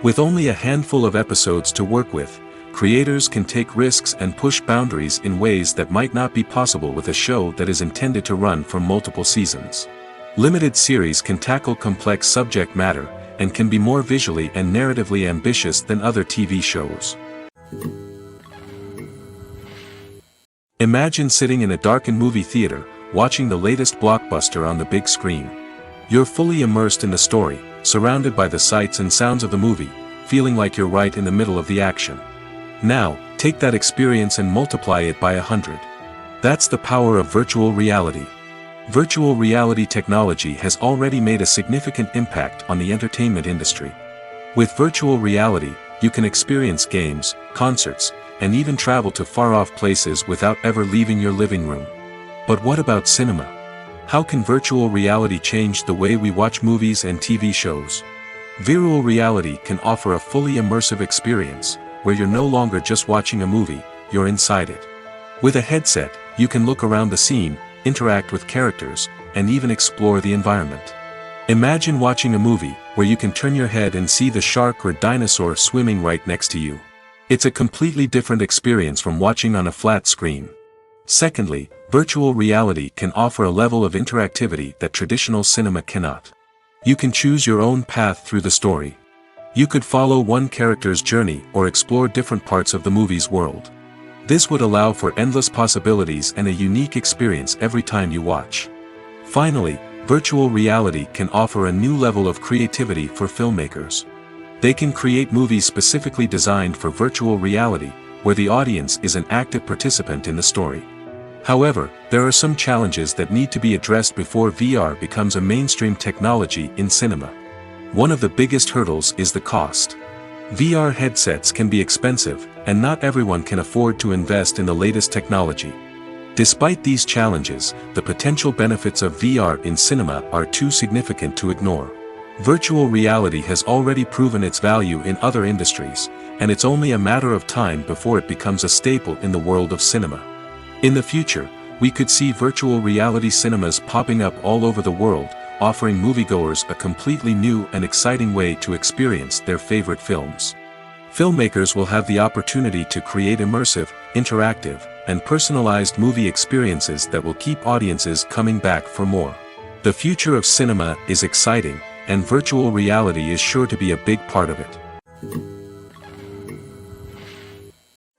[SPEAKER 2] With only a handful of episodes to work with, creators can take risks and push boundaries in ways that might not be possible with a show that is intended to run for multiple seasons. Limited series can tackle complex subject matter, and can be more visually and narratively ambitious than other TV shows. Imagine sitting in a darkened movie theater, watching the latest blockbuster on the big screen. You're fully immersed in the story, surrounded by the sights and sounds of the movie, feeling like you're right in the middle of the action. Now, take that experience and multiply it by 100. That's the power of virtual reality. Virtual reality technology has already made a significant impact on the entertainment industry. With virtual reality, you can experience games, concerts, and even travel to far-off places without ever leaving your living room. But what about cinema? How can virtual reality change the way we watch movies and TV shows? Virtual reality can offer a fully immersive experience, where you're no longer just watching a movie, you're inside it. With a headset, you can look around the scene, interact with characters, and even explore the environment. Imagine watching a movie where you can turn your head and see the shark or dinosaur swimming right next to you. It's a completely different experience from watching on a flat screen. Secondly, virtual reality can offer a level of interactivity that traditional cinema cannot. You can choose your own path through the story. You could follow one character's journey or explore different parts of the movie's world. This would allow for endless possibilities and a unique experience every time you watch. Finally, virtual reality can offer a new level of creativity for filmmakers. They can create movies specifically designed for virtual reality, where the audience is an active participant in the story. However, there are some challenges that need to be addressed before VR becomes a mainstream technology in cinema. One of the biggest hurdles is the cost. VR headsets can be expensive, and not everyone can afford to invest in the latest technology. Despite these challenges, the potential benefits of VR in cinema are too significant to ignore. Virtual reality has already proven its value in other industries, and it's only a matter of time before it becomes a staple in the world of cinema. In the future, we could see virtual reality cinemas popping up all over the world, offering moviegoers a completely new and exciting way to experience their favorite films. Filmmakers will have the opportunity to create immersive, interactive, and personalized movie experiences that will keep audiences coming back for more. The future of cinema is exciting, and virtual reality is sure to be a big part of it.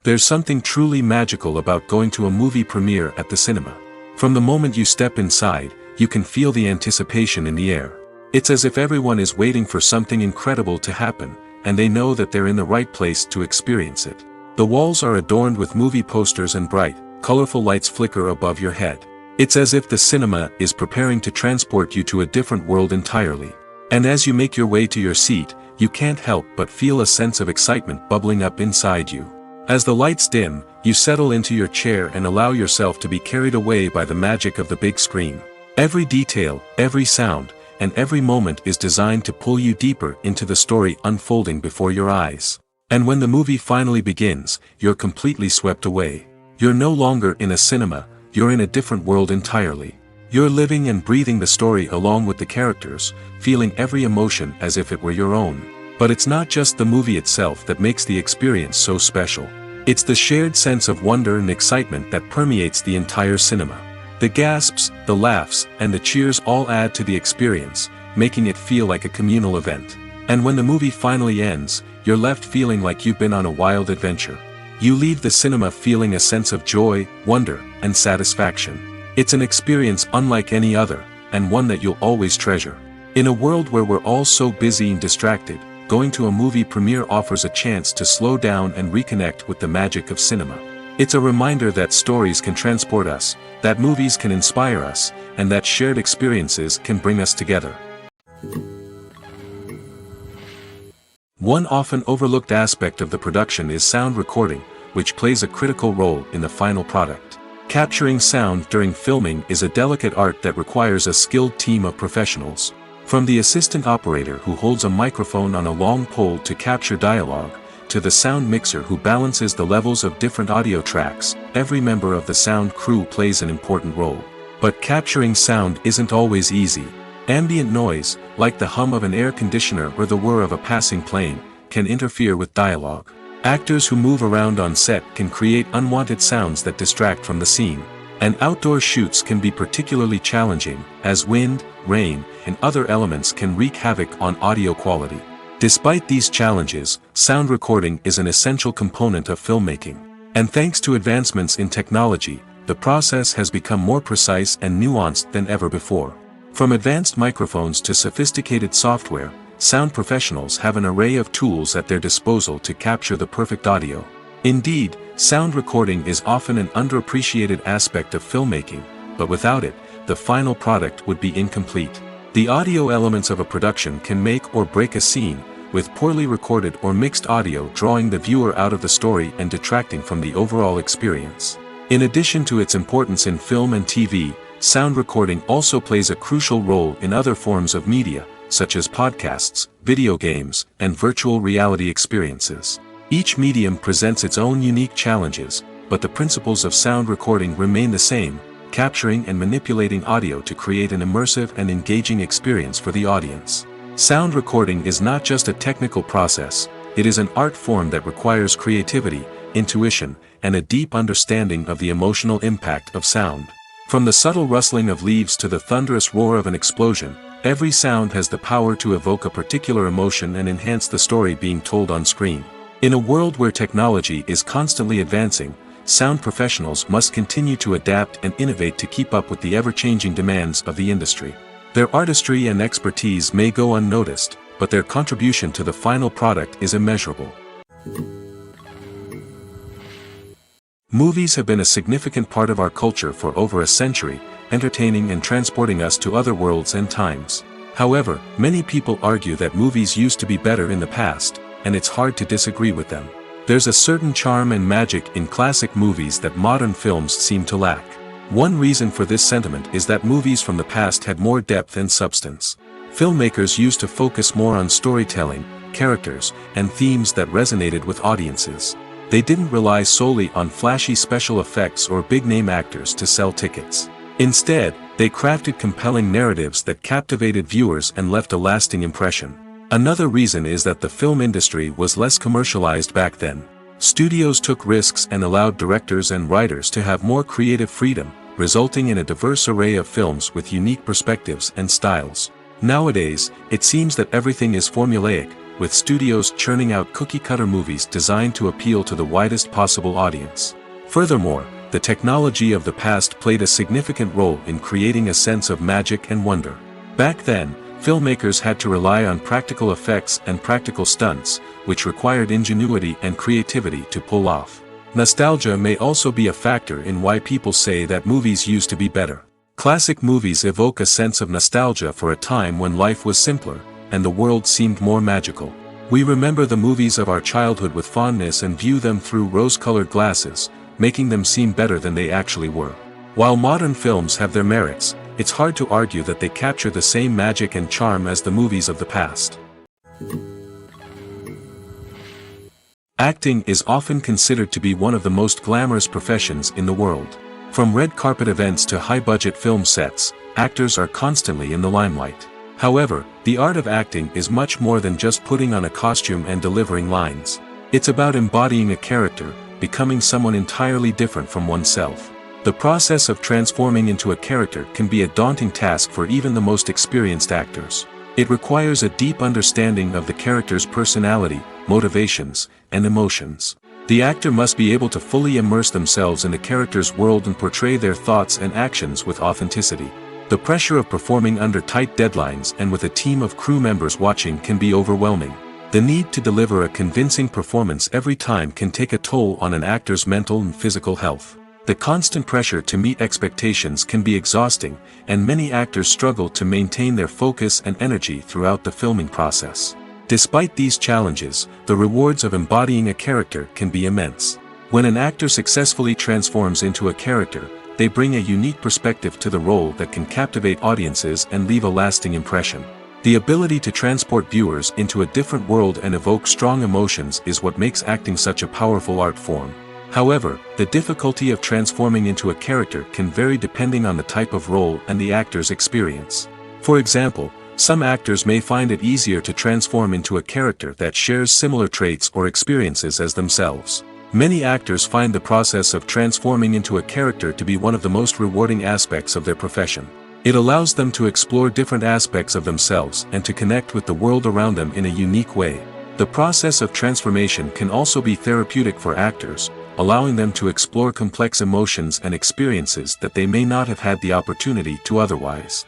[SPEAKER 2] There's something truly magical about going to a movie premiere at the cinema. From the moment you step inside, you can feel the anticipation in the air. It's as if everyone is waiting for something incredible to happen, and they know that they're in the right place to experience it. The walls are adorned with movie posters and bright, colorful lights flicker above your head. It's as if the cinema is preparing to transport you to a different world entirely. And as you make your way to your seat, you can't help but feel a sense of excitement bubbling up inside you. As the lights dim, you settle into your chair and allow yourself to be carried away by the magic of the big screen. Every detail, every sound, and every moment is designed to pull you deeper into the story unfolding before your eyes. And when the movie finally begins, you're completely swept away. You're no longer in a cinema, you're in a different world entirely. You're living and breathing the story along with the characters, feeling every emotion as if it were your own. But it's not just the movie itself that makes the experience so special. It's the shared sense of wonder and excitement that permeates the entire cinema. The gasps, the laughs, and the cheers all add to the experience, making it feel like a communal event. And when the movie finally ends, you're left feeling like you've been on a wild adventure. You leave the cinema feeling a sense of joy, wonder, and satisfaction. It's an experience unlike any other, and one that you'll always treasure. In a world where we're all so busy and distracted, going to a movie premiere offers a chance to slow down and reconnect with the magic of cinema. It's a reminder that stories can transport us, that movies can inspire us, and that shared experiences can bring us together. One often overlooked aspect of the production is sound recording, which plays a critical role in the final product. Capturing sound during filming is a delicate art that requires a skilled team of professionals. From the assistant operator who holds a microphone on a long pole to capture dialogue, to the sound mixer who balances the levels of different audio tracks, every member of the sound crew plays an important role. But capturing sound isn't always easy. Ambient noise, like the hum of an air conditioner or the whir of a passing plane, can interfere with dialogue. Actors who move around on set can create unwanted sounds that distract from the scene. And outdoor shoots can be particularly challenging, as wind, rain, and other elements can wreak havoc on audio quality. Despite these challenges, sound recording is an essential component of filmmaking. And thanks to advancements in technology, the process has become more precise and nuanced than ever before. From advanced microphones to sophisticated software, sound professionals have an array of tools at their disposal to capture the perfect audio. Indeed, sound recording is often an underappreciated aspect of filmmaking, but without it, the final product would be incomplete. The audio elements of a production can make or break a scene, with poorly recorded or mixed audio drawing the viewer out of the story and detracting from the overall experience. In addition to its importance in film and TV, sound recording also plays a crucial role in other forms of media, such as podcasts, video games, and virtual reality experiences. Each medium presents its own unique challenges, but the principles of sound recording remain the same: capturing and manipulating audio to create an immersive and engaging experience for the audience. Sound recording is not just a technical process, it is an art form that requires creativity, intuition, and a deep understanding of the emotional impact of sound. From the subtle rustling of leaves to the thunderous roar of an explosion, every sound has the power to evoke a particular emotion and enhance the story being told on screen. In a world where technology is constantly advancing, sound professionals must continue to adapt and innovate to keep up with the ever-changing demands of the industry. Their artistry and expertise may go unnoticed, but their contribution to the final product is immeasurable. Movies have been a significant part of our culture for over a century, entertaining and transporting us to other worlds and times. However, many people argue that movies used to be better in the past, and it's hard to disagree with them. There's a certain charm and magic in classic movies that modern films seem to lack. One reason for this sentiment is that movies from the past had more depth and substance. Filmmakers used to focus more on storytelling, characters, and themes that resonated with audiences. They didn't rely solely on flashy special effects or big-name actors to sell tickets. Instead, they crafted compelling narratives that captivated viewers and left a lasting impression. Another reason is that the film industry was less commercialized back then. Studios took risks and allowed directors and writers to have more creative freedom, resulting in a diverse array of films with unique perspectives and styles. Nowadays, it seems that everything is formulaic, with studios churning out cookie-cutter movies designed to appeal to the widest possible audience. Furthermore, the technology of the past played a significant role in creating a sense of magic and wonder. Back then, filmmakers had to rely on practical effects and practical stunts, which required ingenuity and creativity to pull off. Nostalgia may also be a factor in why people say that movies used to be better. Classic movies evoke a sense of nostalgia for a time when life was simpler, and the world seemed more magical. We remember the movies of our childhood with fondness and view them through rose-colored glasses, making them seem better than they actually were. While modern films have their merits, it's hard to argue that they capture the same magic and charm as the movies of the past. Acting is often considered to be one of the most glamorous professions in the world. From red carpet events to high-budget film sets, actors are constantly in the limelight. However, the art of acting is much more than just putting on a costume and delivering lines. It's about embodying a character, becoming someone entirely different from oneself. The process of transforming into a character can be a daunting task for even the most experienced actors. It requires a deep understanding of the character's personality, motivations, and emotions. The actor must be able to fully immerse themselves in the character's world and portray their thoughts and actions with authenticity. The pressure of performing under tight deadlines and with a team of crew members watching can be overwhelming. The need to deliver a convincing performance every time can take a toll on an actor's mental and physical health. The constant pressure to meet expectations can be exhausting, and many actors struggle to maintain their focus and energy throughout the filming process. Despite these challenges, the rewards of embodying a character can be immense. When an actor successfully transforms into a character, they bring a unique perspective to the role that can captivate audiences and leave a lasting impression. The ability to transport viewers into a different world and evoke strong emotions is what makes acting such a powerful art form. However, the difficulty of transforming into a character can vary depending on the type of role and the actor's experience. For example, some actors may find it easier to transform into a character that shares similar traits or experiences as themselves. Many actors find the process of transforming into a character to be one of the most rewarding aspects of their profession. It allows them to explore different aspects of themselves and to connect with the world around them in a unique way. The process of transformation can also be therapeutic for actors, allowing them to explore complex emotions and experiences that they may not have had the opportunity to otherwise.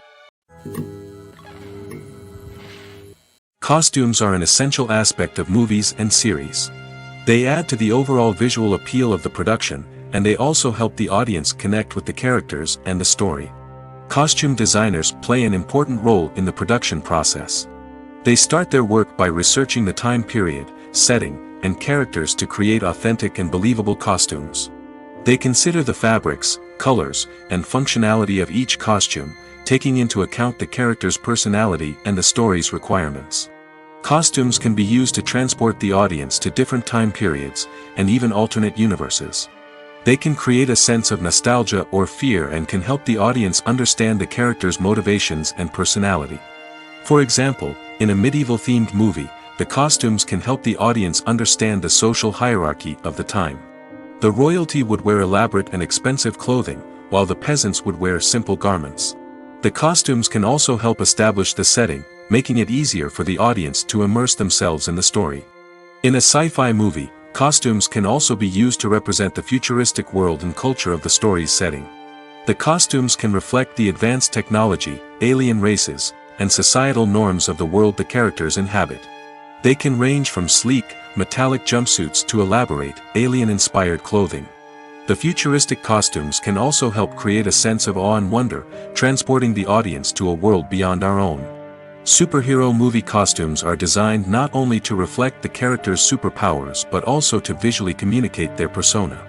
[SPEAKER 2] Costumes are an essential aspect of movies and series. They add to the overall visual appeal of the production, and they also help the audience connect with the characters and the story. Costume designers play an important role in the production process. They start their work by researching the time period, setting, and characters to create authentic and believable costumes. They consider the fabrics, colors, and functionality of each costume, taking into account the character's personality and the story's requirements. Costumes can be used to transport the audience to different time periods, and even alternate universes. They can create a sense of nostalgia or fear and can help the audience understand the character's motivations and personality. For example, in a medieval-themed movie, the costumes can help the audience understand the social hierarchy of the time. The royalty would wear elaborate and expensive clothing, while the peasants would wear simple garments. The costumes can also help establish the setting, making it easier for the audience to immerse themselves in the story. In a sci-fi movie, costumes can also be used to represent the futuristic world and culture of the story's setting. The costumes can reflect the advanced technology, alien races, and societal norms of the world the characters inhabit. They can range from sleek, metallic jumpsuits to elaborate, alien-inspired clothing. The futuristic costumes can also help create a sense of awe and wonder, transporting the audience to a world beyond our own. Superhero movie costumes are designed not only to reflect the character's superpowers but also to visually communicate their persona.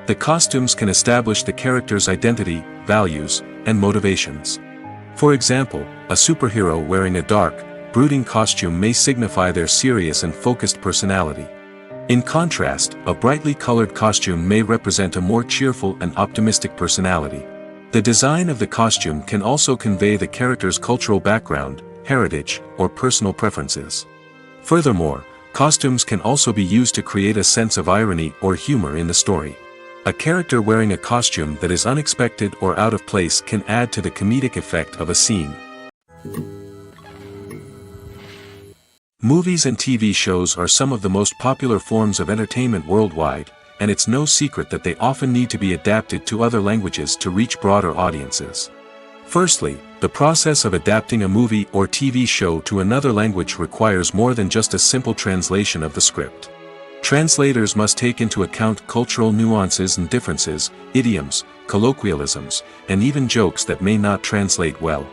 [SPEAKER 2] The costumes can establish the character's identity, values, and motivations. For example, a superhero wearing a dark, brooding costume may signify their serious and focused personality. In contrast, a brightly colored costume may represent a more cheerful and optimistic personality. The design of the costume can also convey the character's cultural background, heritage, or personal preferences. Furthermore, costumes can also be used to create a sense of irony or humor in the story. A character wearing a costume that is unexpected or out of place can add to the comedic effect of a scene. Movies and TV shows are some of the most popular forms of entertainment worldwide, and it's no secret that they often need to be adapted to other languages to reach broader audiences. Firstly, the process of adapting a movie or TV show to another language requires more than just a simple translation of the script. Translators must take into account cultural nuances and differences, idioms, colloquialisms, and even jokes that may not translate well.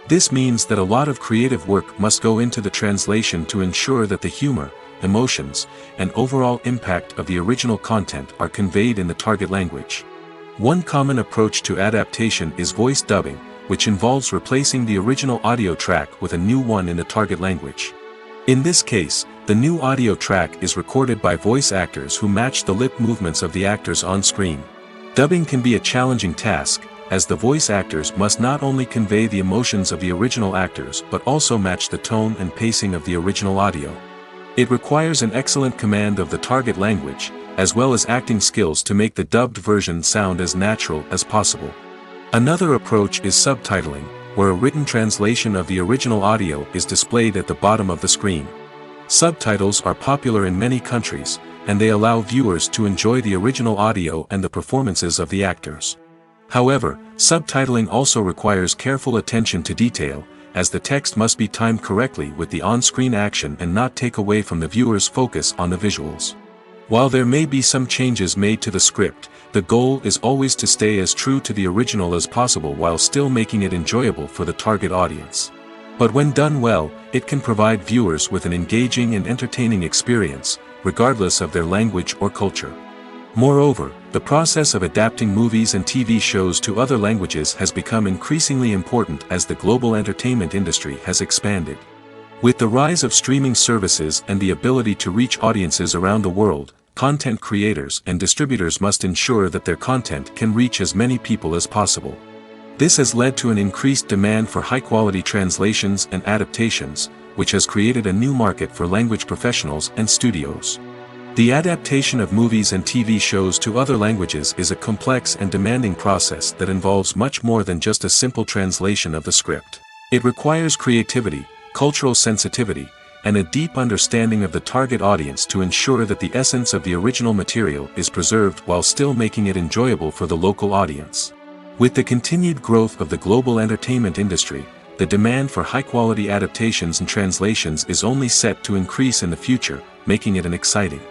[SPEAKER 2] This means that a lot of creative work must go into the translation to ensure that the humor, emotions, and overall impact of the original content are conveyed in the target language. One common approach to adaptation is voice dubbing, which involves replacing the original audio track with a new one in the target language. In this case, the new audio track is recorded by voice actors who match the lip movements of the actors on screen. Dubbing can be a challenging task, as the voice actors must not only convey the emotions of the original actors but also match the tone and pacing of the original audio. It requires an excellent command of the target language, as well as acting skills to make the dubbed version sound as natural as possible. Another approach is subtitling, where a written translation of the original audio is displayed at the bottom of the screen. Subtitles are popular in many countries, and they allow viewers to enjoy the original audio and the performances of the actors. However, subtitling also requires careful attention to detail, as the text must be timed correctly with the on-screen action and not take away from the viewer's focus on the visuals. While there may be some changes made to the script, the goal is always to stay as true to the original as possible while still making it enjoyable for the target audience. But when done well, it can provide viewers with an engaging and entertaining experience, regardless of their language or culture. Moreover, the process of adapting movies and TV shows to other languages has become increasingly important as the global entertainment industry has expanded. With the rise of streaming services and the ability to reach audiences around the world, content creators and distributors must ensure that their content can reach as many people as possible. This has led to an increased demand for high-quality translations and adaptations, which has created a new market for language professionals and studios. The adaptation of movies and TV shows to other languages is a complex and demanding process that involves much more than just a simple translation of the script. It requires creativity, cultural sensitivity, and a deep understanding of the target audience to ensure that the essence of the original material is preserved while still making it enjoyable for the local audience. With the continued growth of the global entertainment industry, the demand for high-quality adaptations and translations is only set to increase in the future, making it exciting.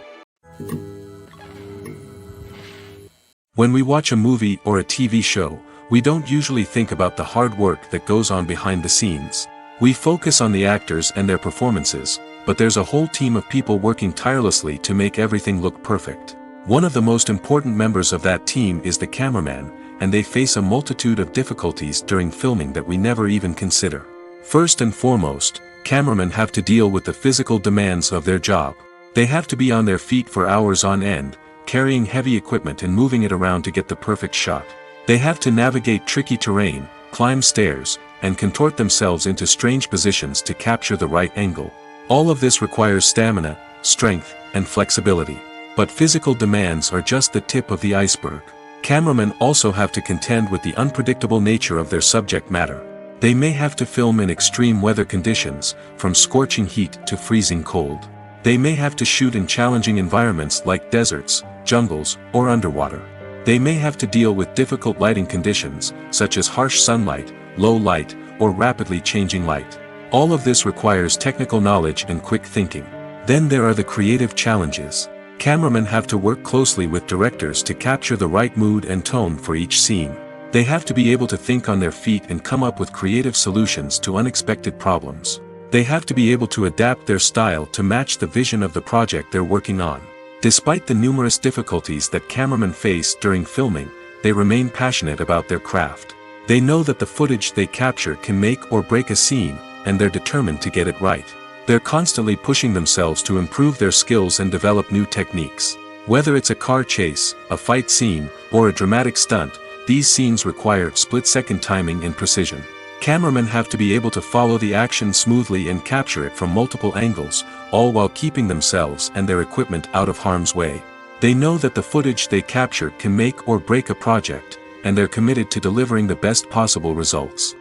[SPEAKER 2] When we watch a movie or a TV show, we don't usually think about the hard work that goes on behind the scenes. We focus on the actors and their performances, but there's a whole team of people working tirelessly to make everything look perfect. One of the most important members of that team is the cameraman, and they face a multitude of difficulties during filming that we never even consider. First and foremost, cameramen have to deal with the physical demands of their job. They have to be on their feet for hours on end, carrying heavy equipment and moving it around to get the perfect shot. They have to navigate tricky terrain, climb stairs, and contort themselves into strange positions to capture the right angle. All of this requires stamina, strength, and flexibility. But physical demands are just the tip of the iceberg. Cameramen also have to contend with the unpredictable nature of their subject matter. They may have to film in extreme weather conditions, from scorching heat to freezing cold. They may have to shoot in challenging environments like deserts, jungles, or underwater. They may have to deal with difficult lighting conditions, such as harsh sunlight, low light, or rapidly changing light. All of this requires technical knowledge and quick thinking. Then there are the creative challenges. Cameramen have to work closely with directors to capture the right mood and tone for each scene. They have to be able to think on their feet and come up with creative solutions to unexpected problems. They have to be able to adapt their style to match the vision of the project they're working on. Despite the numerous difficulties that cameramen face during filming, they remain passionate about their craft. They know that the footage they capture can make or break a scene, and they're determined to get it right. They're constantly pushing themselves to improve their skills and develop new techniques. Whether it's a car chase, a fight scene, or a dramatic stunt, these scenes require split-second timing and precision. Cameramen have to be able to follow the action smoothly and capture it from multiple angles, all while keeping themselves and their equipment out of harm's way. They know that the footage they capture can make or break a project, and they're committed to delivering the best possible results.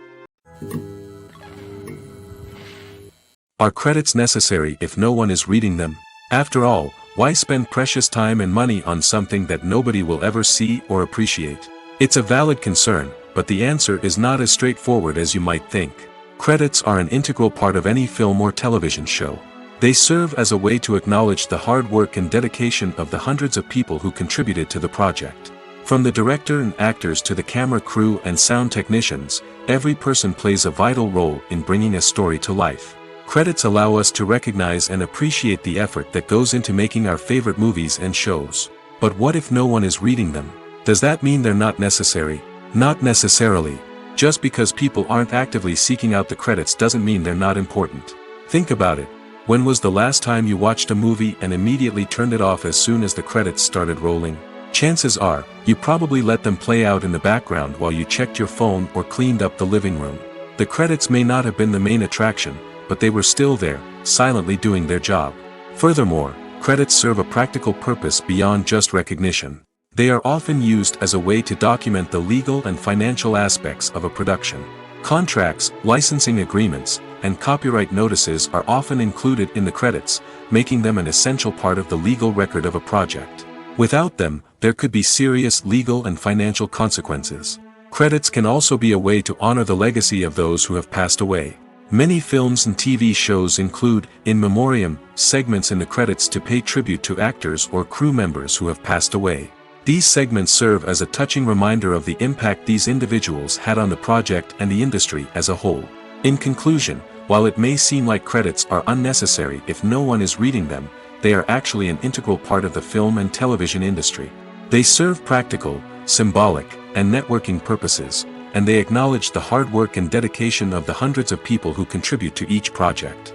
[SPEAKER 2] Are credits necessary if no one is reading them? After all, why spend precious time and money on something that nobody will ever see or appreciate? It's a valid concern, but the answer is not as straightforward as you might think. Credits are an integral part of any film or television show. They serve as a way to acknowledge the hard work and dedication of the hundreds of people who contributed to the project. From the director and actors to the camera crew and sound technicians, every person plays a vital role in bringing a story to life. Credits allow us to recognize and appreciate the effort that goes into making our favorite movies and shows. But what if no one is reading them? Does that mean they're not necessary? Not necessarily. Just because people aren't actively seeking out the credits doesn't mean they're not important. Think about it. When was the last time you watched a movie and immediately turned it off as soon as the credits started rolling? Chances are, you probably let them play out in the background while you checked your phone or cleaned up the living room. The credits may not have been the main attraction, but they were still there, silently doing their job. Furthermore, credits serve a practical purpose beyond just recognition. They are often used as a way to document the legal and financial aspects of a production. Contracts, licensing agreements, and copyright notices are often included in the credits, making them an essential part of the legal record of a project. Without them, there could be serious legal and financial consequences. Credits can also be a way to honor the legacy of those who have passed away. Many films and TV shows include, in memoriam, segments in the credits to pay tribute to actors or crew members who have passed away. These segments serve as a touching reminder of the impact these individuals had on the project and the industry as a whole. In conclusion, while it may seem like credits are unnecessary if no one is reading them, they are actually an integral part of the film and television industry. They serve practical, symbolic, and networking purposes, and they acknowledge the hard work and dedication of the hundreds of people who contribute to each project.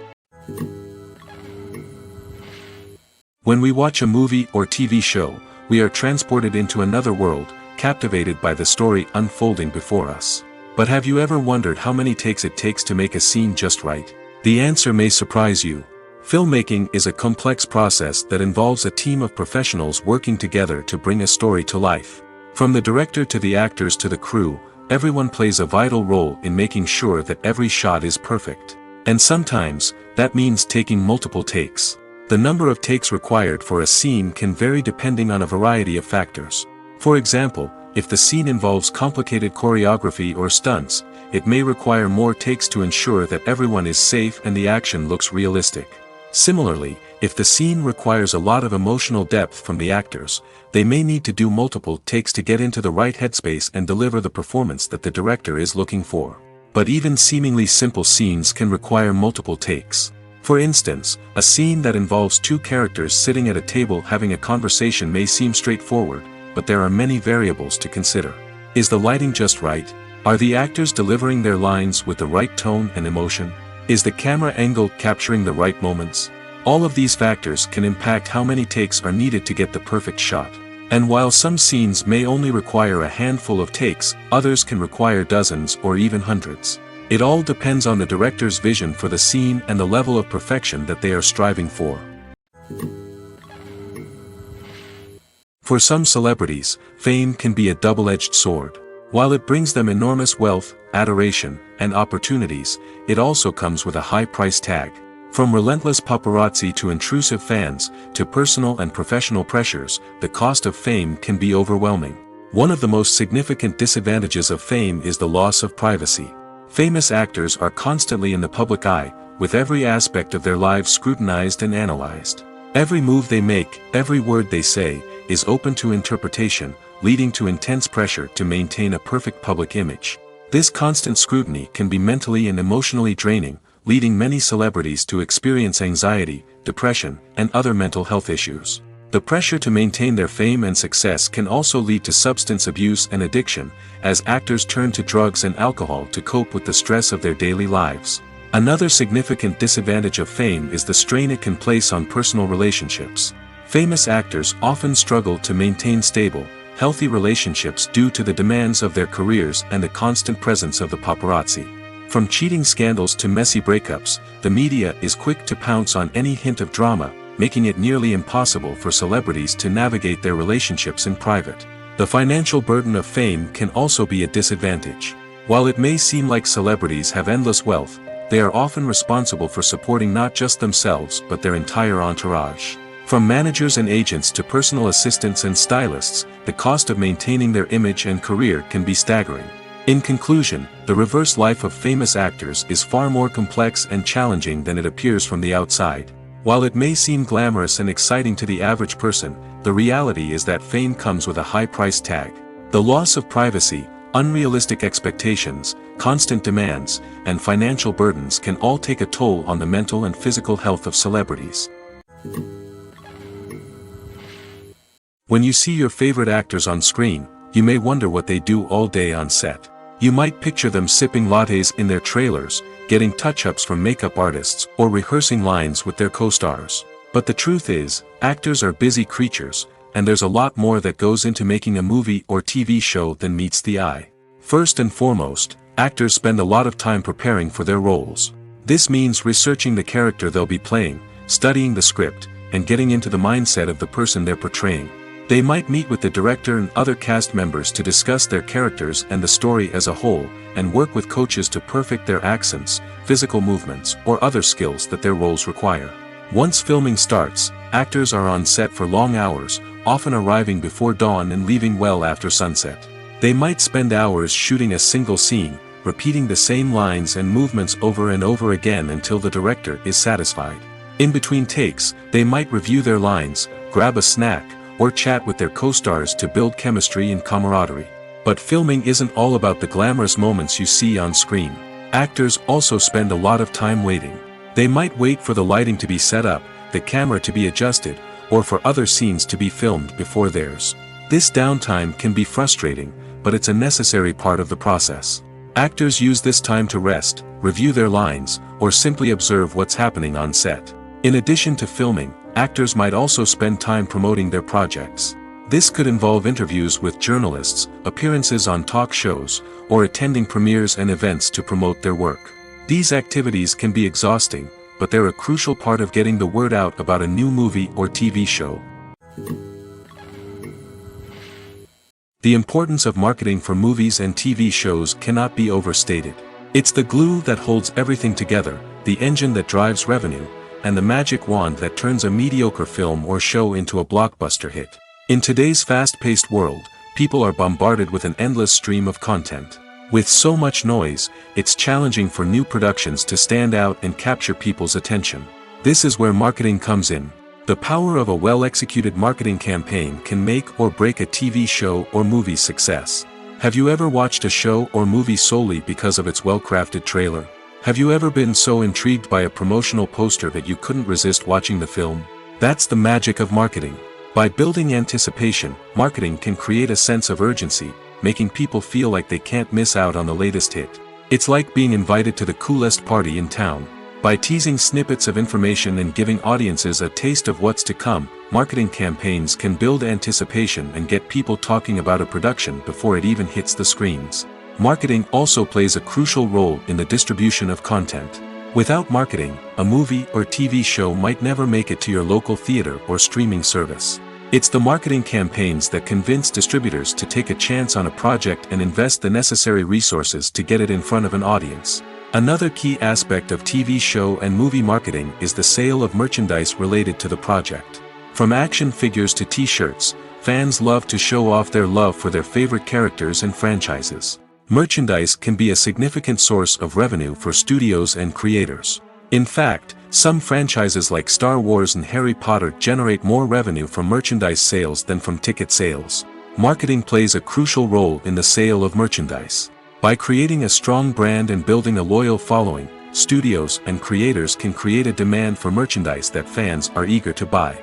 [SPEAKER 2] When we watch a movie or TV show, we are transported into another world, captivated by the story unfolding before us. But have you ever wondered how many takes it takes to make a scene just right? The answer may surprise you. Filmmaking is a complex process that involves a team of professionals working together to bring a story to life. From the director to the actors to the crew, everyone plays a vital role in making sure that every shot is perfect. And sometimes, that means taking multiple takes. The number of takes required for a scene can vary depending on a variety of factors. For example, if the scene involves complicated choreography or stunts, it may require more takes to ensure that everyone is safe and the action looks realistic. Similarly, if the scene requires a lot of emotional depth from the actors, they may need to do multiple takes to get into the right headspace and deliver the performance that the director is looking for. But even seemingly simple scenes can require multiple takes. For instance, a scene that involves two characters sitting at a table having a conversation may seem straightforward, but there are many variables to consider. Is the lighting just right? Are the actors delivering their lines with the right tone and emotion? Is the camera angle capturing the right moments? All of these factors can impact how many takes are needed to get the perfect shot. And while some scenes may only require a handful of takes, others can require dozens or even hundreds. It all depends on the director's vision for the scene and the level of perfection that they are striving for. For some celebrities, fame can be a double-edged sword. While it brings them enormous wealth, adoration, and opportunities, it also comes with a high price tag. From relentless paparazzi to intrusive fans, to personal and professional pressures, the cost of fame can be overwhelming. One of the most significant disadvantages of fame is the loss of privacy. Famous actors are constantly in the public eye, with every aspect of their lives scrutinized and analyzed. Every move they make, every word they say, is open to interpretation, leading to intense pressure to maintain a perfect public image. This constant scrutiny can be mentally and emotionally draining, leading many celebrities to experience anxiety, depression, and other mental health issues. The pressure to maintain their fame and success can also lead to substance abuse and addiction, as actors turn to drugs and alcohol to cope with the stress of their daily lives. Another significant disadvantage of fame is the strain it can place on personal relationships. Famous actors often struggle to maintain stable, healthy relationships due to the demands of their careers and the constant presence of the paparazzi. From cheating scandals to messy breakups, the media is quick to pounce on any hint of drama, making it nearly impossible for celebrities to navigate their relationships in private. The financial burden of fame can also be a disadvantage. While it may seem like celebrities have endless wealth, they are often responsible for supporting not just themselves but their entire entourage. From managers and agents to personal assistants and stylists, the cost of maintaining their image and career can be staggering. In conclusion, the reverse life of famous actors is far more complex and challenging than it appears from the outside. While it may seem glamorous and exciting to the average person, the reality is that fame comes with a high price tag. The loss of privacy, unrealistic expectations, constant demands, and financial burdens can all take a toll on the mental and physical health of celebrities. When you see your favorite actors on screen, you may wonder what they do all day on set. You might picture them sipping lattes in their trailers, getting touch-ups from makeup artists, or rehearsing lines with their co-stars. But the truth is, actors are busy creatures, and there's a lot more that goes into making a movie or TV show than meets the eye. First and foremost, actors spend a lot of time preparing for their roles. This means researching the character they'll be playing, studying the script, and getting into the mindset of the person they're portraying. They might meet with the director and other cast members to discuss their characters and the story as a whole, and work with coaches to perfect their accents, physical movements, or other skills that their roles require. Once filming starts, actors are on set for long hours, often arriving before dawn and leaving well after sunset. They might spend hours shooting a single scene, repeating the same lines and movements over and over again until the director is satisfied. In between takes, they might review their lines, grab a snack, or chat with their co-stars to build chemistry and camaraderie. But filming isn't all about the glamorous moments you see on screen. Actors also spend a lot of time waiting. They might wait for the lighting to be set up, the camera to be adjusted, or for other scenes to be filmed before theirs. This downtime can be frustrating, but it's a necessary part of the process. Actors use this time to rest, review their lines, or simply observe what's happening on set. In addition to filming, actors might also spend time promoting their projects. This could involve interviews with journalists, appearances on talk shows, or attending premieres and events to promote their work. These activities can be exhausting, but they're a crucial part of getting the word out about a new movie or TV show. The importance of marketing for movies and TV shows cannot be overstated. It's the glue that holds everything together, the engine that drives revenue, and the magic wand that turns a mediocre film or show into a blockbuster hit. In today's fast-paced world, people are bombarded with an endless stream of content. With so much noise, it's challenging for new productions to stand out and capture people's attention. This is where marketing comes in. The power of a well-executed marketing campaign can make or break a TV show or movie's success. Have you ever watched a show or movie solely because of its well-crafted trailer? Have you ever been so intrigued by a promotional poster that you couldn't resist watching the film? That's the magic of marketing. By building anticipation, marketing can create a sense of urgency, making people feel like they can't miss out on the latest hit. It's like being invited to the coolest party in town. By teasing snippets of information and giving audiences a taste of what's to come, marketing campaigns can build anticipation and get people talking about a production before it even hits the screens. Marketing also plays a crucial role in the distribution of content. Without marketing, a movie or TV show might never make it to your local theater or streaming service. It's the marketing campaigns that convince distributors to take a chance on a project and invest the necessary resources to get it in front of an audience. Another key aspect of TV show and movie marketing is the sale of merchandise related to the project. From action figures to t-shirts, fans love to show off their love for their favorite characters and franchises. Merchandise can be a significant source of revenue for studios and creators. In fact, some franchises like Star Wars and Harry Potter generate more revenue from merchandise sales than from ticket sales. Marketing plays a crucial role in the sale of merchandise. By creating a strong brand and building a loyal following, studios and creators can create a demand for merchandise that fans are eager to buy.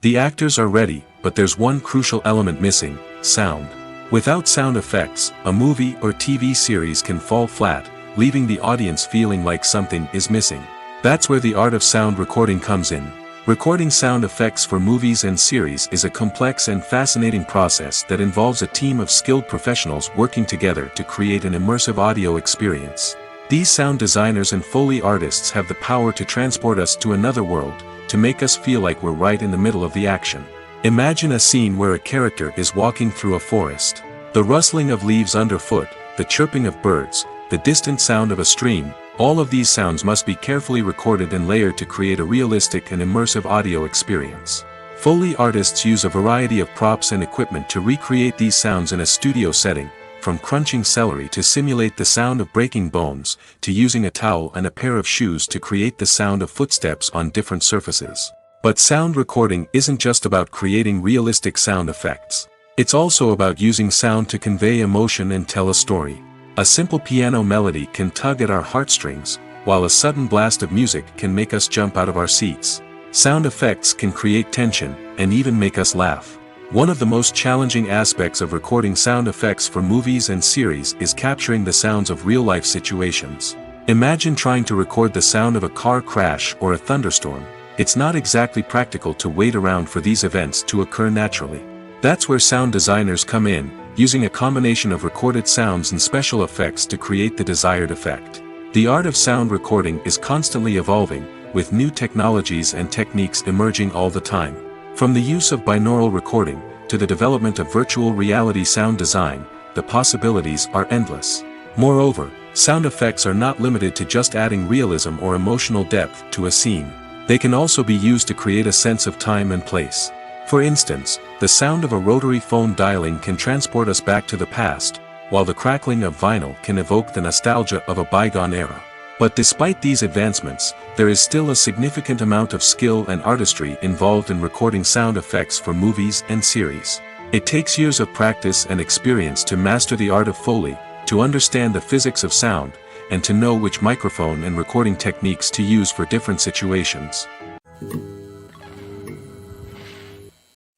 [SPEAKER 2] The actors are ready, but there's one crucial element missing: sound. Without sound effects, a movie or TV series can fall flat, leaving the audience feeling like something is missing. That's where the art of sound recording comes in. Recording sound effects for movies and series is a complex and fascinating process that involves a team of skilled professionals working together to create an immersive audio experience. These sound designers and Foley artists have the power to transport us to another world, to make us feel like we're right in the middle of the action. Imagine a scene where a character is walking through a forest. The rustling of leaves underfoot, the chirping of birds, the distant sound of a stream, all of these sounds must be carefully recorded and layered to create a realistic and immersive audio experience. Foley artists use a variety of props and equipment to recreate these sounds in a studio setting, from crunching celery to simulate the sound of breaking bones, to using a towel and a pair of shoes to create the sound of footsteps on different surfaces. But sound recording isn't just about creating realistic sound effects. It's also about using sound to convey emotion and tell a story. A simple piano melody can tug at our heartstrings, while a sudden blast of music can make us jump out of our seats. Sound effects can create tension, and even make us laugh. One of the most challenging aspects of recording sound effects for movies and series is capturing the sounds of real-life situations. Imagine trying to record the sound of a car crash or a thunderstorm. It's not exactly practical to wait around for these events to occur naturally. That's where sound designers come in, using a combination of recorded sounds and special effects to create the desired effect. The art of sound recording is constantly evolving, with new technologies and techniques emerging all the time. From the use of binaural recording, to the development of virtual reality sound design, the possibilities are endless. Moreover, sound effects are not limited to just adding realism or emotional depth to a scene. They can also be used to create a sense of time and place. For instance, the sound of a rotary phone dialing can transport us back to the past, while the crackling of vinyl can evoke the nostalgia of a bygone era. But despite these advancements, there is still a significant amount of skill and artistry involved in recording sound effects for movies and series. It takes years of practice and experience to master the art of Foley, to understand the physics of sound, and to know which microphone and recording techniques to use for different situations.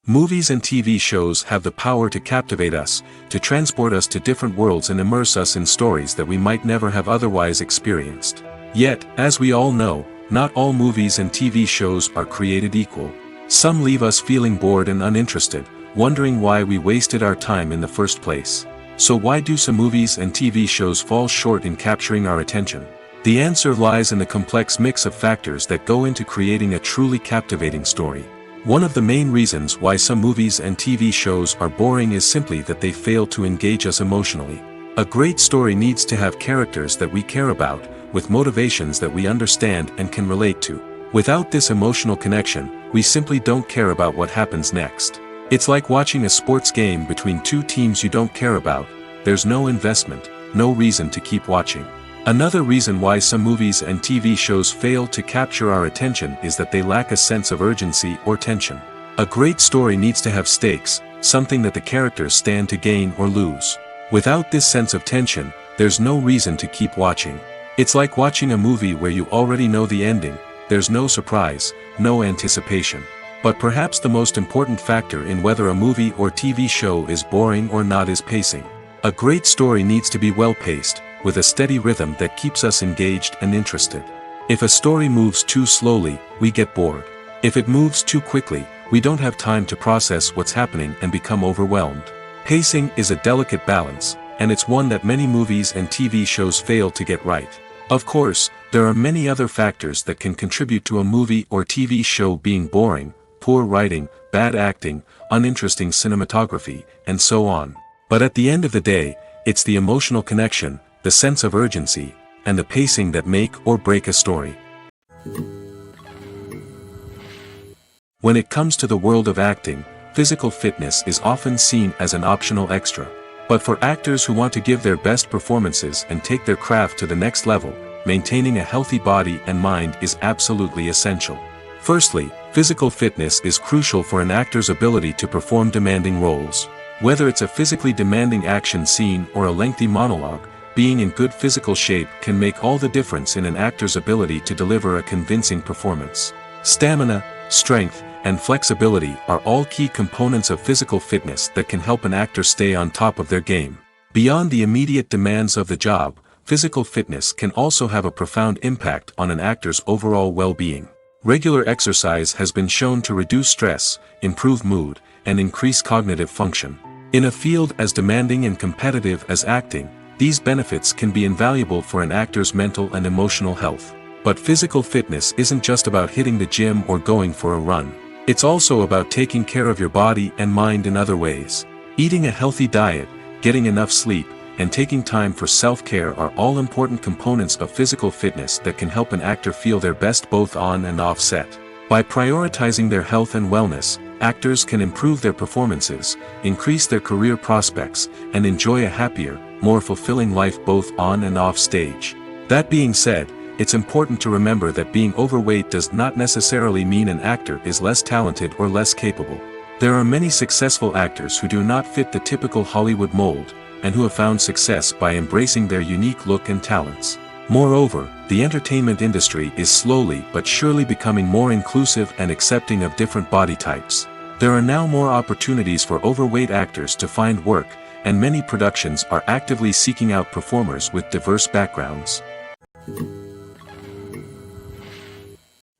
[SPEAKER 2] Movies and TV shows have the power to captivate us, to transport us to different worlds and immerse us in stories that we might never have otherwise experienced. Yet, as we all know, not all movies and TV shows are created equal. Some leave us feeling bored and uninterested, wondering why we wasted our time in the first place. So why do some movies and TV shows fall short in capturing our attention? The answer lies in the complex mix of factors that go into creating a truly captivating story. One of the main reasons why some movies and TV shows are boring is simply that they fail to engage us emotionally. A great story needs to have characters that we care about, with motivations that we understand and can relate to. Without this emotional connection, we simply don't care about what happens next. It's like watching a sports game between two teams you don't care about. There's no investment, no reason to keep watching. Another reason why some movies and TV shows fail to capture our attention is that they lack a sense of urgency or tension. A great story needs to have stakes, something that the characters stand to gain or lose. Without this sense of tension, there's no reason to keep watching. It's like watching a movie where you already know the ending. There's no surprise, no anticipation. But perhaps the most important factor in whether a movie or TV show is boring or not is pacing. A great story needs to be well-paced, with a steady rhythm that keeps us engaged and interested. If a story moves too slowly, we get bored. If it moves too quickly, we don't have time to process what's happening and become overwhelmed. Pacing is a delicate balance, and it's one that many movies and TV shows fail to get right. Of course, there are many other factors that can contribute to a movie or TV show being boring: poor writing, bad acting, uninteresting cinematography, and so on. But at the end of the day, it's the emotional connection, the sense of urgency, and the pacing that make or break a story. When it comes to the world of acting, physical fitness is often seen as an optional extra. But for actors who want to give their best performances and take their craft to the next level, maintaining a healthy body and mind is absolutely essential. Firstly, physical fitness is crucial for an actor's ability to perform demanding roles. Whether it's a physically demanding action scene or a lengthy monologue, being in good physical shape can make all the difference in an actor's ability to deliver a convincing performance. Stamina, strength, and flexibility are all key components of physical fitness that can help an actor stay on top of their game. Beyond the immediate demands of the job, physical fitness can also have a profound impact on an actor's overall well-being. Regular exercise has been shown to reduce stress, improve mood, and increase cognitive function. In a field as demanding and competitive as acting, these benefits can be invaluable for an actor's mental and emotional health. But physical fitness isn't just about hitting the gym or going for a run. It's also about taking care of your body and mind in other ways. Eating a healthy diet, getting enough sleep, and taking time for self-care are all important components of physical fitness that can help an actor feel their best both on and off set. By prioritizing their health and wellness, actors can improve their performances, increase their career prospects, and enjoy a happier, more fulfilling life both on and off stage. That being said, it's important to remember that being overweight does not necessarily mean an actor is less talented or less capable. There are many successful actors who do not fit the typical Hollywood mold, and who have found success by embracing their unique look and talents. Moreover, the entertainment industry is slowly but surely becoming more inclusive and accepting of different body types. There are now more opportunities for overweight actors to find work, and many productions are actively seeking out performers with diverse backgrounds.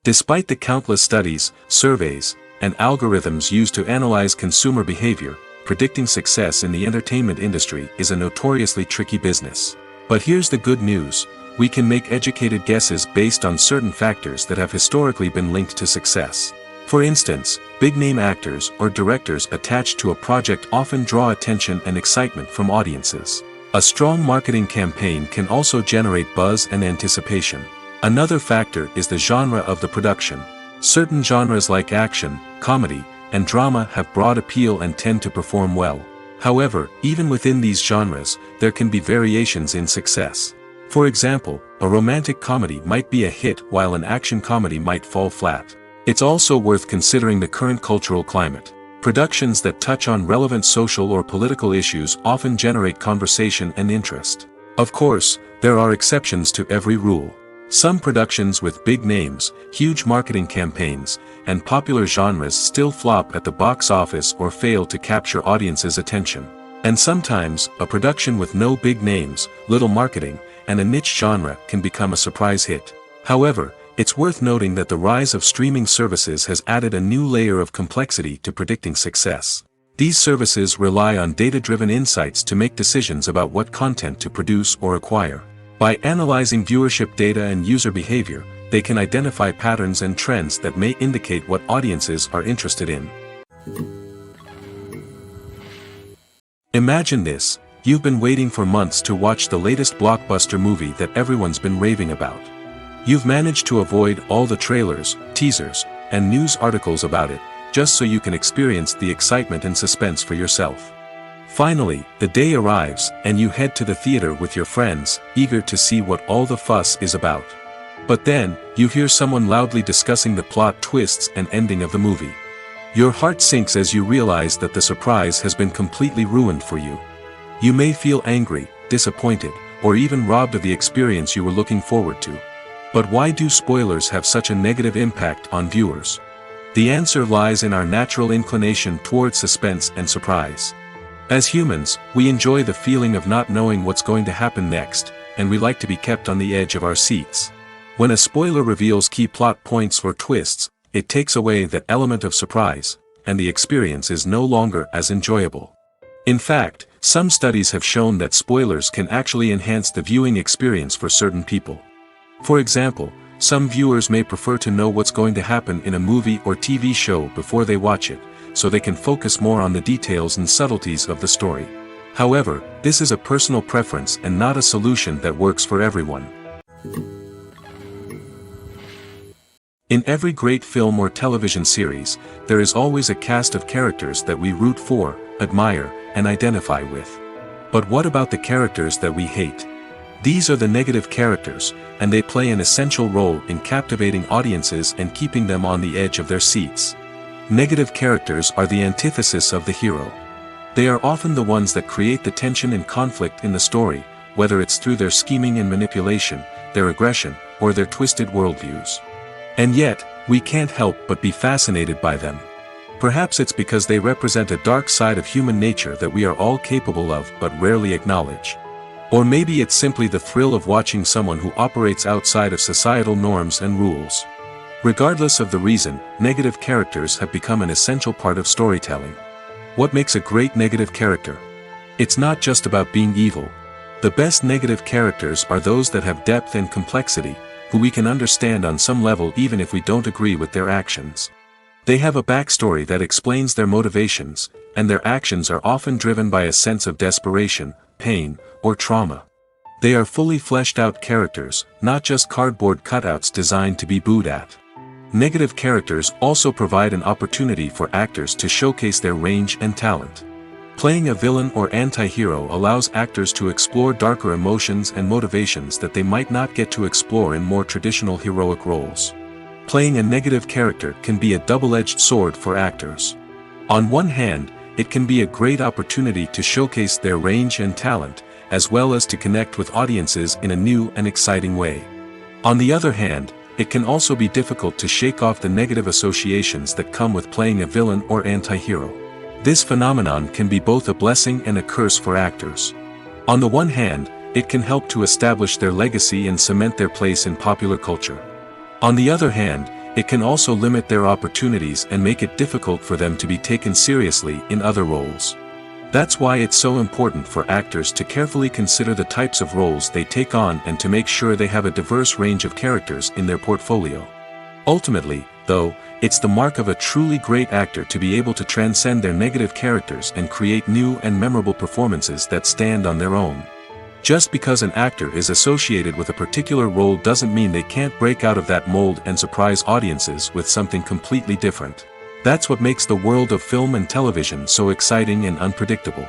[SPEAKER 2] Despite the countless studies, surveys, and algorithms used to analyze consumer behavior, predicting success in the entertainment industry is a notoriously tricky business. But here's the good news: we can make educated guesses based on certain factors that have historically been linked to success. For instance, big-name actors or directors attached to a project often draw attention and excitement from audiences. A strong marketing campaign can also generate buzz and anticipation. Another factor is the genre of the production. Certain genres like action, comedy, and drama have broad appeal and tend to perform well. However, even within these genres, there can be variations in success. For example, a romantic comedy might be a hit while an action comedy might fall flat. It's also worth considering the current cultural climate. Productions that touch on relevant social or political issues often generate conversation and interest. Of course, there are exceptions to every rule. Some productions with big names, huge marketing campaigns, and popular genres still flop at the box office or fail to capture audiences' attention. And sometimes, a production with no big names, little marketing, and a niche genre can become a surprise hit. However, it's worth noting that the rise of streaming services has added a new layer of complexity to predicting success. These services rely on data-driven insights to make decisions about what content to produce or acquire. By analyzing viewership data and user behavior, they can identify patterns and trends that may indicate what audiences are interested in. Imagine this: you've been waiting for months to watch the latest blockbuster movie that everyone's been raving about. You've managed to avoid all the trailers, teasers, and news articles about it, just so you can experience the excitement and suspense for yourself. Finally, the day arrives, and you head to the theater with your friends, eager to see what all the fuss is about. But then, you hear someone loudly discussing the plot twists and ending of the movie. Your heart sinks as you realize that the surprise has been completely ruined for you. You may feel angry, disappointed, or even robbed of the experience you were looking forward to. But why do spoilers have such a negative impact on viewers? The answer lies in our natural inclination towards suspense and surprise. As humans, we enjoy the feeling of not knowing what's going to happen next, and we like to be kept on the edge of our seats. When a spoiler reveals key plot points or twists, it takes away that element of surprise, and the experience is no longer as enjoyable. In fact, some studies have shown that spoilers can actually enhance the viewing experience for certain people. For example, some viewers may prefer to know what's going to happen in a movie or TV show before they watch it, so they can focus more on the details and subtleties of the story. However, this is a personal preference and not a solution that works for everyone. In every great film or television series, there is always a cast of characters that we root for, admire, and identify with. But what about the characters that we hate? These are the negative characters, and they play an essential role in captivating audiences and keeping them on the edge of their seats. Negative characters are the antithesis of the hero. They are often the ones that create the tension and conflict in the story, whether it's through their scheming and manipulation, their aggression, or their twisted worldviews. And yet, we can't help but be fascinated by them. Perhaps it's because they represent a dark side of human nature that we are all capable of but rarely acknowledge. Or maybe it's simply the thrill of watching someone who operates outside of societal norms and rules. Regardless of the reason, negative characters have become an essential part of storytelling. What makes a great negative character? It's not just about being evil. The best negative characters are those that have depth and complexity, who we can understand on some level even if we don't agree with their actions. They have a backstory that explains their motivations, and their actions are often driven by a sense of desperation, pain, or trauma. They are fully fleshed out characters, not just cardboard cutouts designed to be booed at. Negative characters also provide an opportunity for actors to showcase their range and talent. Playing a villain or anti-hero allows actors to explore darker emotions and motivations that they might not get to explore in more traditional heroic roles. Playing a negative character can be a double-edged sword for actors. On one hand, it can be a great opportunity to showcase their range and talent, as well as to connect with audiences in a new and exciting way. On the other hand, it can also be difficult to shake off the negative associations that come with playing a villain or anti-hero. This phenomenon can be both a blessing and a curse for actors. On the one hand, it can help to establish their legacy and cement their place in popular culture. On the other hand, it can also limit their opportunities and make it difficult for them to be taken seriously in other roles. That's why it's so important for actors to carefully consider the types of roles they take on and to make sure they have a diverse range of characters in their portfolio. Ultimately, though, it's the mark of a truly great actor to be able to transcend their negative characters and create new and memorable performances that stand on their own. Just because an actor is associated with a particular role doesn't mean they can't break out of that mold and surprise audiences with something completely different. That's what makes the world of film and television so exciting and unpredictable.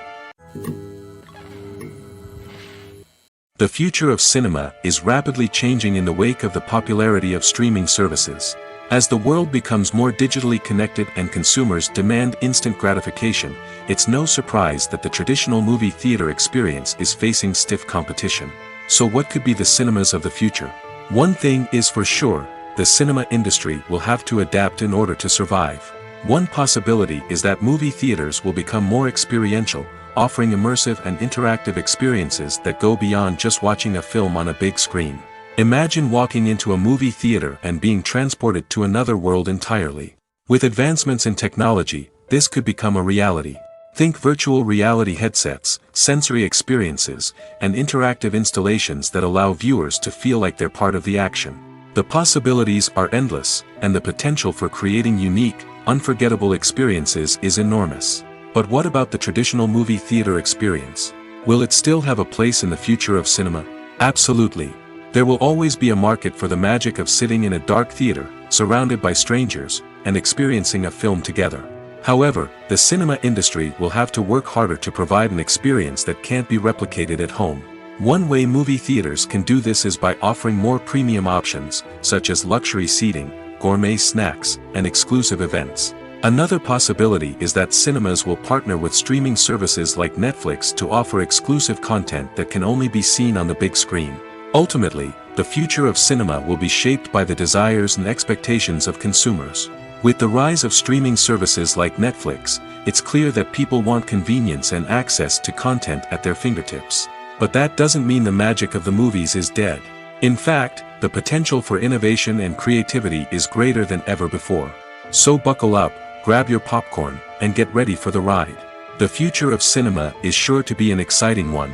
[SPEAKER 2] The future of cinema is rapidly changing in the wake of the popularity of streaming services. As the world becomes more digitally connected and consumers demand instant gratification, it's no surprise that the traditional movie theater experience is facing stiff competition. So what could be the cinemas of the future? One thing is for sure, the cinema industry will have to adapt in order to survive. One possibility is that movie theaters will become more experiential, offering immersive and interactive experiences that go beyond just watching a film on a big screen. Imagine walking into a movie theater and being transported to another world entirely. With advancements in technology, this could become a reality. Think virtual reality headsets, sensory experiences, and interactive installations that allow viewers to feel like they're part of the action. The possibilities are endless, and the potential for creating unique, unforgettable experiences is enormous. But what about the traditional movie theater experience? Will it still have a place in the future of cinema? Absolutely. There will always be a market for the magic of sitting in a dark theater, surrounded by strangers, and experiencing a film together. However, the cinema industry will have to work harder to provide an experience that can't be replicated at home. One way movie theaters can do this is by offering more premium options, such as luxury seating, gourmet snacks, and exclusive events. Another possibility is that cinemas will partner with streaming services like Netflix to offer exclusive content that can only be seen on the big screen. Ultimately, the future of cinema will be shaped by the desires and expectations of consumers. With the rise of streaming services like Netflix, it's clear that people want convenience and access to content at their fingertips. But that doesn't mean the magic of the movies is dead. In fact, the potential for innovation and creativity is greater than ever before. So buckle up, grab your popcorn, and get ready for the ride. The future of cinema is sure to be an exciting one.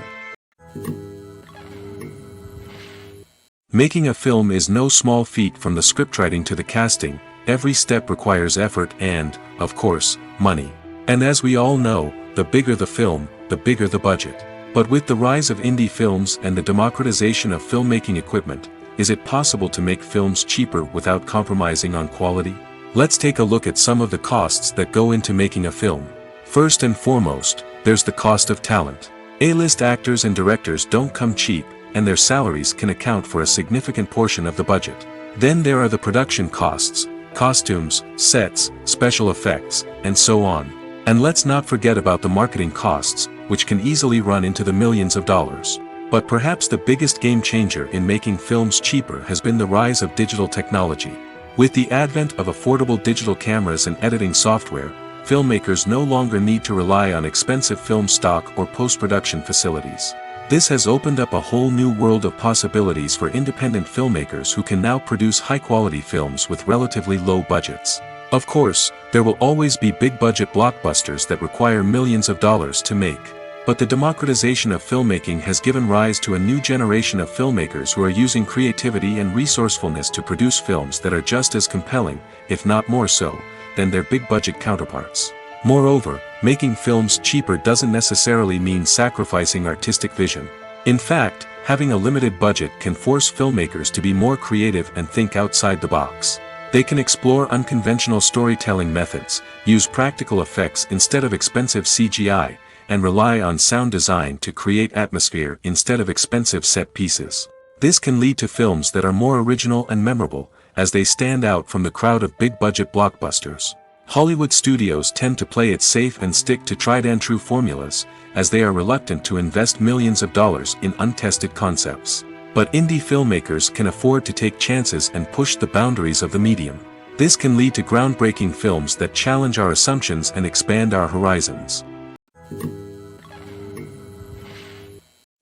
[SPEAKER 2] Making a film is no small feat. From the scriptwriting to the casting, every step requires effort and, of course, money. And as we all know, the bigger the film, the bigger the budget. But with the rise of indie films and the democratization of filmmaking equipment, is it possible to make films cheaper without compromising on quality? Let's take a look at some of the costs that go into making a film. First and foremost, there's the cost of talent. A-list actors and directors don't come cheap, and their salaries can account for a significant portion of the budget. Then there are the production costs, costumes, sets, special effects, and so on. And let's not forget about the marketing costs, which can easily run into the millions of dollars. But perhaps the biggest game changer in making films cheaper has been the rise of digital technology. With the advent of affordable digital cameras and editing software, filmmakers no longer need to rely on expensive film stock or post-production facilities. This has opened up a whole new world of possibilities for independent filmmakers who can now produce high-quality films with relatively low budgets. Of course, there will always be big-budget blockbusters that require millions of dollars to make. But the democratization of filmmaking has given rise to a new generation of filmmakers who are using creativity and resourcefulness to produce films that are just as compelling, if not more so, than their big-budget counterparts. Moreover, making films cheaper doesn't necessarily mean sacrificing artistic vision. In fact, having a limited budget can force filmmakers to be more creative and think outside the box. They can explore unconventional storytelling methods, use practical effects instead of expensive CGI, and rely on sound design to create atmosphere instead of expensive set pieces. This can lead to films that are more original and memorable, as they stand out from the crowd of big-budget blockbusters. Hollywood studios tend to play it safe and stick to tried-and-true formulas, as they are reluctant to invest millions of dollars in untested concepts. But indie filmmakers can afford to take chances and push the boundaries of the medium. This can lead to groundbreaking films that challenge our assumptions and expand our horizons.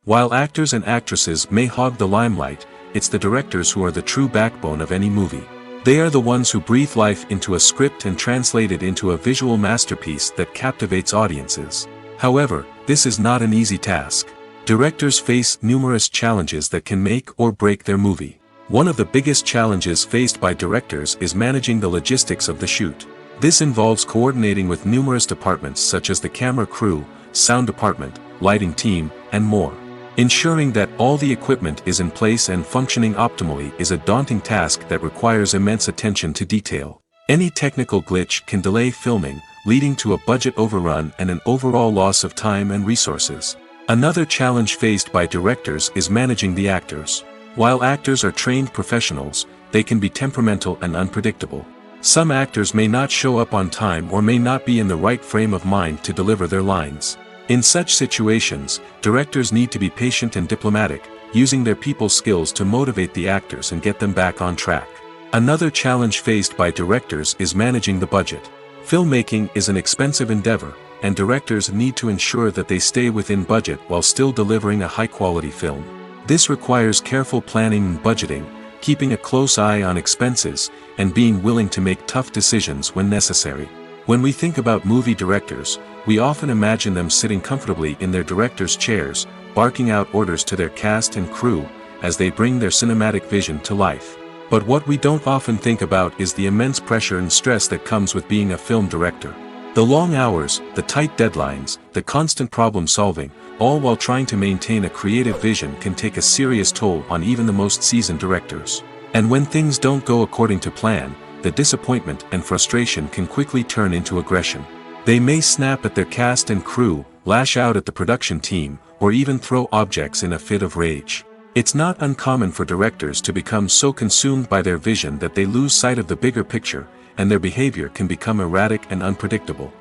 [SPEAKER 2] While actors and actresses may hog the limelight, it's the directors who are the true backbone of any movie. They are the ones who breathe life into a script and translate it into a visual masterpiece that captivates audiences. However, this is not an easy task. Directors face numerous challenges that can make or break their movie. One of the biggest challenges faced by directors is managing the logistics of the shoot. This involves coordinating with numerous departments such as the camera crew, sound department, lighting team, and more. Ensuring that all the equipment is in place and functioning optimally is a daunting task that requires immense attention to detail. Any technical glitch can delay filming, leading to a budget overrun and an overall loss of time and resources. Another challenge faced by directors is managing the actors. While actors are trained professionals, they can be temperamental and unpredictable. Some actors may not show up on time or may not be in the right frame of mind to deliver their lines. In such situations, directors need to be patient and diplomatic, using their people skills to motivate the actors and get them back on track. Another challenge faced by directors is managing the budget. Filmmaking is an expensive endeavor, and directors need to ensure that they stay within budget while still delivering a high-quality film. This requires careful planning and budgeting, keeping a close eye on expenses, and being willing to make tough decisions when necessary. When we think about movie directors, we often imagine them sitting comfortably in their director's chairs, barking out orders to their cast and crew, as they bring their cinematic vision to life. But what we don't often think about is the immense pressure and stress that comes with being a film director. The long hours, the tight deadlines, the constant problem solving, all while trying to maintain a creative vision can take a serious toll on even the most seasoned directors. And when things don't go according to plan, the disappointment and frustration can quickly turn into aggression. They may snap at their cast and crew, lash out at the production team, or even throw objects in a fit of rage. It's not uncommon for directors to become so consumed by their vision that they lose sight of the bigger picture, and their behavior can become erratic and unpredictable.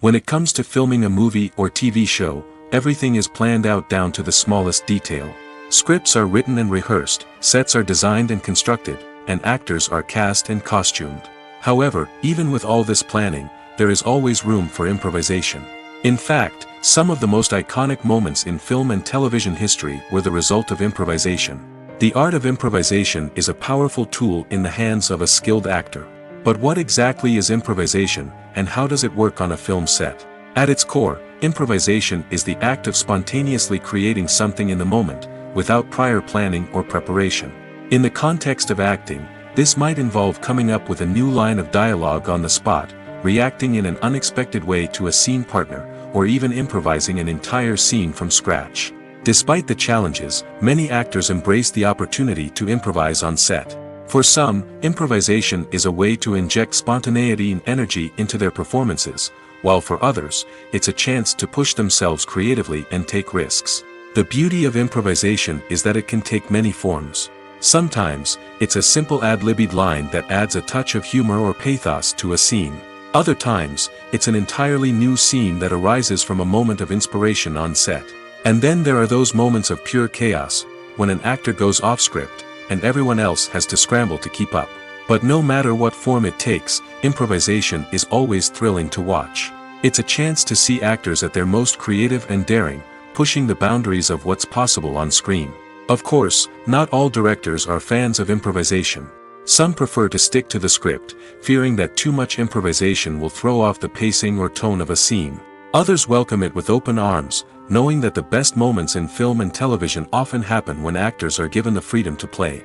[SPEAKER 2] When it comes to filming a movie or TV show, everything is planned out down to the smallest detail. Scripts are written and rehearsed, sets are designed and constructed, and actors are cast and costumed. However, even with all this planning, there is always room for improvisation. In fact, some of the most iconic moments in film and television history were the result of improvisation. The art of improvisation is a powerful tool in the hands of a skilled actor. But what exactly is improvisation, and how does it work on a film set? At its core, improvisation is the act of spontaneously creating something in the moment, without prior planning or preparation. In the context of acting, this might involve coming up with a new line of dialogue on the spot, reacting in an unexpected way to a scene partner, or even improvising an entire scene from scratch. Despite the challenges, many actors embrace the opportunity to improvise on set. For some, improvisation is a way to inject spontaneity and energy into their performances, while for others, it's a chance to push themselves creatively and take risks. The beauty of improvisation is that it can take many forms. Sometimes, it's a simple ad-libbed line that adds a touch of humor or pathos to a scene. Other times, it's an entirely new scene that arises from a moment of inspiration on set. And then there are those moments of pure chaos, when an actor goes off script, and everyone else has to scramble to keep up. But no matter what form it takes, improvisation is always thrilling to watch. It's a chance to see actors at their most creative and daring, pushing the boundaries of what's possible on screen. Of course, not all directors are fans of improvisation. Some prefer to stick to the script, fearing that too much improvisation will throw off the pacing or tone of a scene. Others welcome it with open arms, knowing that the best moments in film and television often happen when actors are given the freedom to play.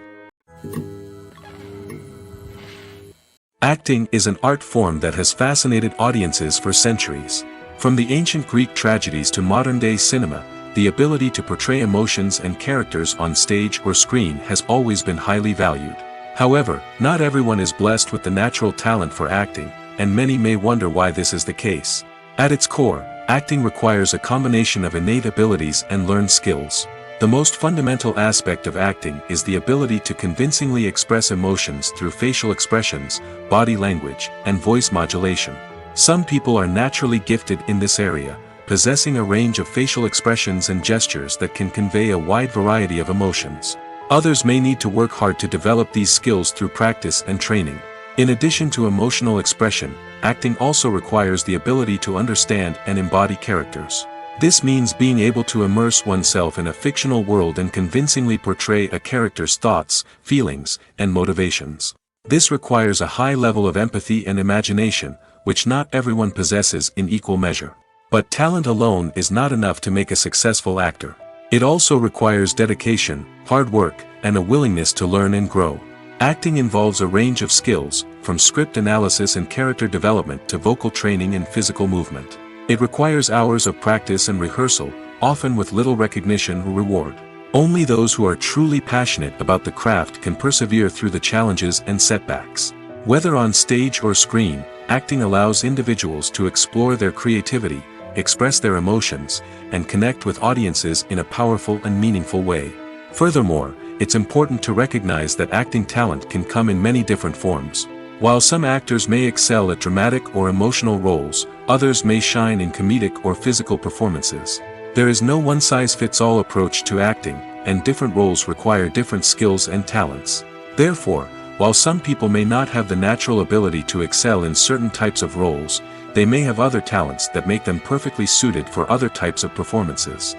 [SPEAKER 2] Acting is an art form that has fascinated audiences for centuries. From the ancient Greek tragedies to modern-day cinema, the ability to portray emotions and characters on stage or screen has always been highly valued. However, not everyone is blessed with the natural talent for acting, and many may wonder why this is the case. At its core, acting requires a combination of innate abilities and learned skills. The most fundamental aspect of acting is the ability to convincingly express emotions through facial expressions, body language, and voice modulation. Some people are naturally gifted in this area, possessing a range of facial expressions and gestures that can convey a wide variety of emotions. Others may need to work hard to develop these skills through practice and training. In addition to emotional expression, acting also requires the ability to understand and embody characters. This means being able to immerse oneself in a fictional world and convincingly portray a character's thoughts, feelings, and motivations. This requires a high level of empathy and imagination, which not everyone possesses in equal measure. But talent alone is not enough to make a successful actor. It also requires dedication, hard work, and a willingness to learn and grow. Acting involves a range of skills, from script analysis and character development to vocal training and physical movement. It requires hours of practice and rehearsal, often with little recognition or reward. Only those who are truly passionate about the craft can persevere through the challenges and setbacks. Whether on stage or screen, acting allows individuals to explore their creativity, express their emotions, and connect with audiences in a powerful and meaningful way. Furthermore, it's important to recognize that acting talent can come in many different forms. While some actors may excel at dramatic or emotional roles, others may shine in comedic or physical performances. There is no one-size-fits-all approach to acting, and different roles require different skills and talents. Therefore, while some people may not have the natural ability to excel in certain types of roles, they may have other talents that make them perfectly suited for other types of performances.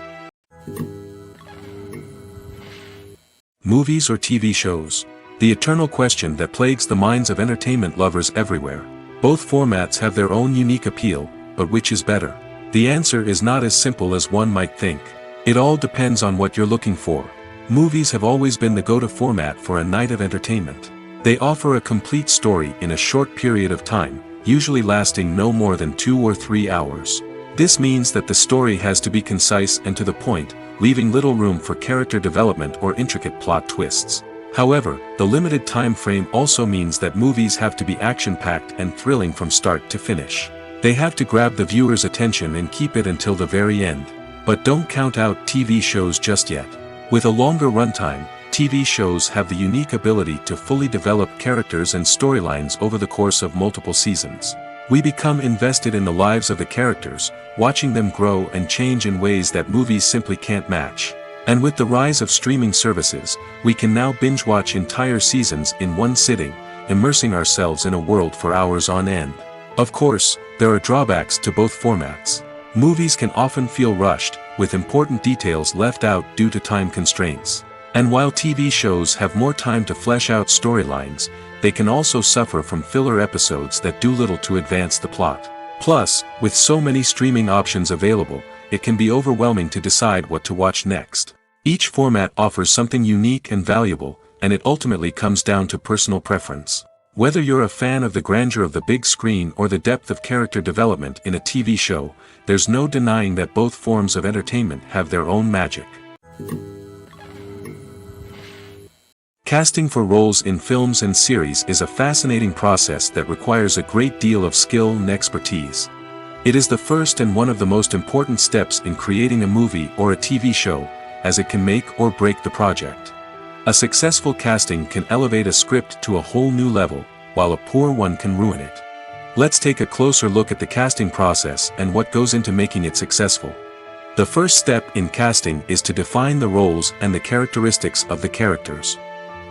[SPEAKER 2] Movies or TV shows? The eternal question that plagues the minds of entertainment lovers everywhere. Both formats have their own unique appeal, but which is better? The answer is not as simple as one might think. It all depends on what you're looking for. Movies have always been the go-to format for a night of entertainment. They offer a complete story in a short period of time, usually lasting no more than 2 or 3 hours. This means that the story has to be concise and to the point, leaving little room for character development or intricate plot twists. However, the limited time frame also means that movies have to be action-packed and thrilling from start to finish. They have to grab the viewer's attention and keep it until the very end. But don't count out TV shows just yet. With a longer runtime, TV shows have the unique ability to fully develop characters and storylines over the course of multiple seasons. We become invested in the lives of the characters, watching them grow and change in ways that movies simply can't match. And with the rise of streaming services, we can now binge-watch entire seasons in one sitting, immersing ourselves in a world for hours on end. Of course, there are drawbacks to both formats. Movies can often feel rushed, with important details left out due to time constraints. And while TV shows have more time to flesh out storylines, they can also suffer from filler episodes that do little to advance the plot. Plus, with so many streaming options available, it can be overwhelming to decide what to watch next. Each format offers something unique and valuable, and it ultimately comes down to personal preference. Whether you're a fan of the grandeur of the big screen or the depth of character development in a TV show, there's no denying that both forms of entertainment have their own magic. Casting for roles in films and series is a fascinating process that requires a great deal of skill and expertise. It is the first and one of the most important steps in creating a movie or a TV show, as it can make or break the project. A successful casting can elevate a script to a whole new level, while a poor one can ruin it. Let's take a closer look at the casting process and what goes into making it successful. The first step in casting is to define the roles and the characteristics of the characters.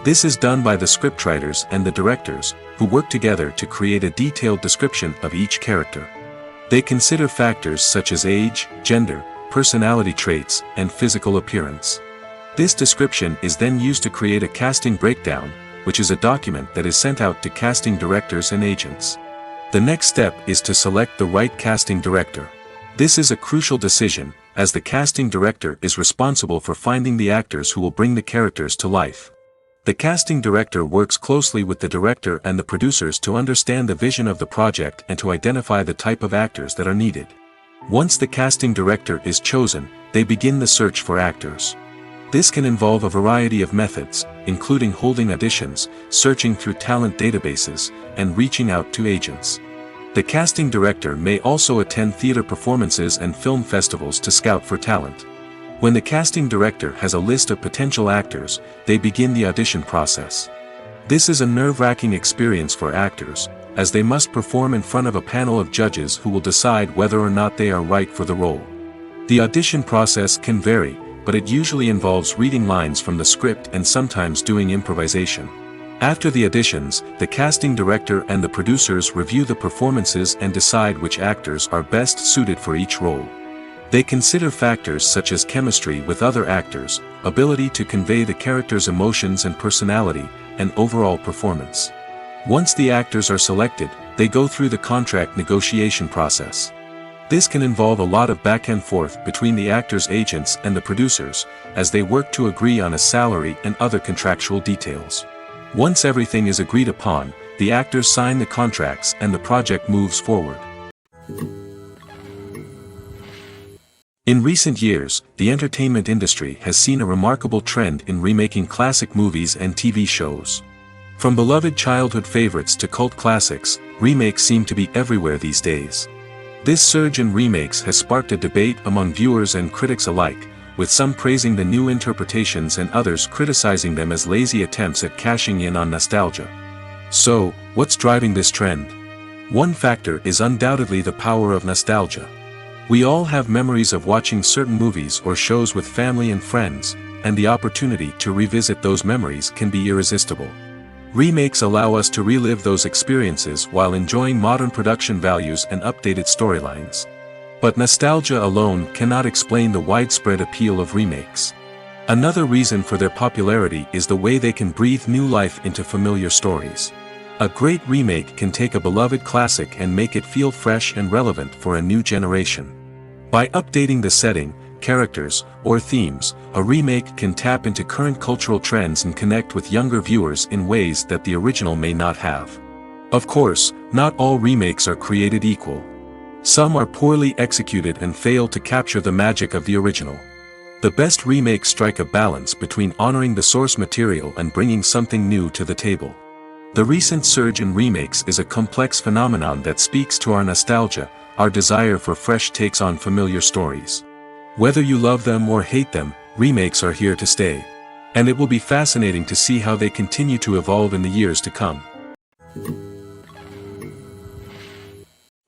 [SPEAKER 2] This is done by the scriptwriters and the directors, who work together to create a detailed description of each character. They consider factors such as age, gender, personality traits, and physical appearance. This description is then used to create a casting breakdown, which is a document that is sent out to casting directors and agents. The next step is to select the right casting director. This is a crucial decision, as the casting director is responsible for finding the actors who will bring the characters to life. The casting director works closely with the director and the producers to understand the vision of the project and to identify the type of actors that are needed. Once the casting director is chosen, they begin the search for actors. This can involve a variety of methods, including holding auditions, searching through talent databases, and reaching out to agents. The casting director may also attend theater performances and film festivals to scout for talent. When the casting director has a list of potential actors, they begin the audition process. This is a nerve-wracking experience for actors, as they must perform in front of a panel of judges who will decide whether or not they are right for the role. The audition process can vary, but it usually involves reading lines from the script and sometimes doing improvisation. After the auditions, the casting director and the producers review the performances and decide which actors are best suited for each role. They consider factors such as chemistry with other actors, ability to convey the character's emotions and personality, and overall performance. Once the actors are selected, they go through the contract negotiation process. This can involve a lot of back and forth between the actors' agents and the producers, as they work to agree on a salary and other contractual details. Once everything is agreed upon, the actors sign the contracts and the project moves forward. In recent years, the entertainment industry has seen a remarkable trend in remaking classic movies and TV shows. From beloved childhood favorites to cult classics, remakes seem to be everywhere these days. This surge in remakes has sparked a debate among viewers and critics alike, with some praising the new interpretations and others criticizing them as lazy attempts at cashing in on nostalgia. So, what's driving this trend? One factor is undoubtedly the power of nostalgia. We all have memories of watching certain movies or shows with family and friends, and the opportunity to revisit those memories can be irresistible. Remakes allow us to relive those experiences while enjoying modern production values and updated storylines. But nostalgia alone cannot explain the widespread appeal of remakes. Another reason for their popularity is the way they can breathe new life into familiar stories. A great remake can take a beloved classic and make it feel fresh and relevant for a new generation. By updating the setting, characters, or themes, a remake can tap into current cultural trends and connect with younger viewers in ways that the original may not have. Of course, not all remakes are created equal. Some are poorly executed and fail to capture the magic of the original. The best remakes strike a balance between honoring the source material and bringing something new to the table. The recent surge in remakes is a complex phenomenon that speaks to our nostalgia, our desire for fresh takes on familiar stories. Whether you love them or hate them, remakes are here to stay. And it will be fascinating to see how they continue to evolve in the years to come.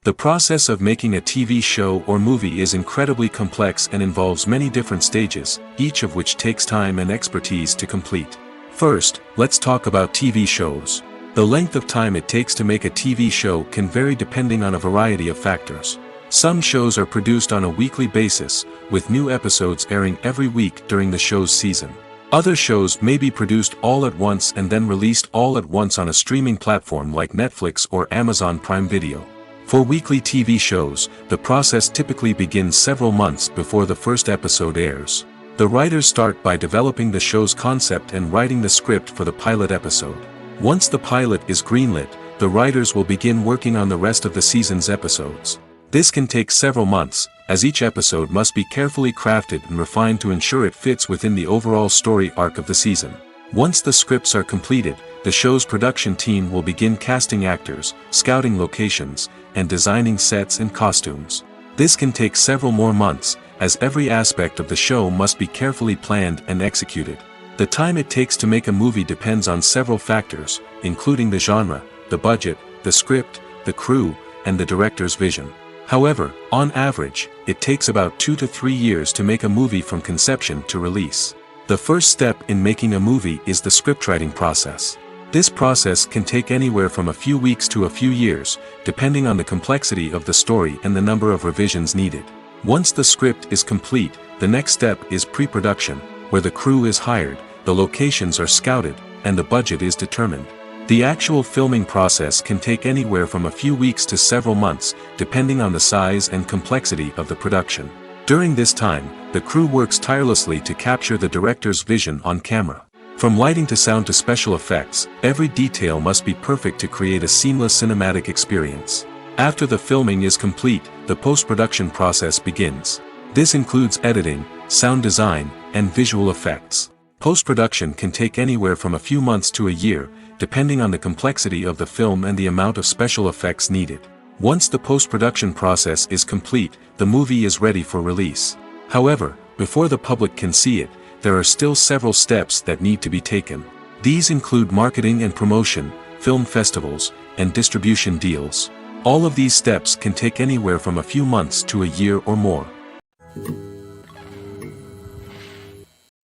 [SPEAKER 2] The process of making a TV show or movie is incredibly complex and involves many different stages, each of which takes time and expertise to complete. First, let's talk about TV shows. The length of time it takes to make a TV show can vary depending on a variety of factors. Some shows are produced on a weekly basis, with new episodes airing every week during the show's season. Other shows may be produced all at once and then released all at once on a streaming platform like Netflix or Amazon Prime Video. For weekly TV shows, the process typically begins several months before the first episode airs. The writers start by developing the show's concept and writing the script for the pilot episode. Once the pilot is greenlit, the writers will begin working on the rest of the season's episodes. This can take several months, as each episode must be carefully crafted and refined to ensure it fits within the overall story arc of the season. Once the scripts are completed, the show's production team will begin casting actors, scouting locations, and designing sets and costumes. This can take several more months, as every aspect of the show must be carefully planned and executed. The time it takes to make a movie depends on several factors, including the genre, the budget, the script, the crew, and the director's vision. However, on average, it takes about 2 to 3 years to make a movie from conception to release. The first step in making a movie is the scriptwriting process. This process can take anywhere from a few weeks to a few years, depending on the complexity of the story and the number of revisions needed. Once the script is complete, the next step is pre-production, where the crew is hired, the locations are scouted, and the budget is determined. The actual filming process can take anywhere from a few weeks to several months, depending on the size and complexity of the production. During this time, the crew works tirelessly to capture the director's vision on camera. From lighting to sound to special effects, every detail must be perfect to create a seamless cinematic experience. After the filming is complete, the post-production process begins. This includes editing, sound design, and visual effects. Post-production can take anywhere from a few months to a year, depending on the complexity of the film and the amount of special effects needed. Once the post-production process is complete, the movie is ready for release. However, before the public can see it, there are still several steps that need to be taken. These include marketing and promotion, film festivals, and distribution deals. All of these steps can take anywhere from a few months to a year or more.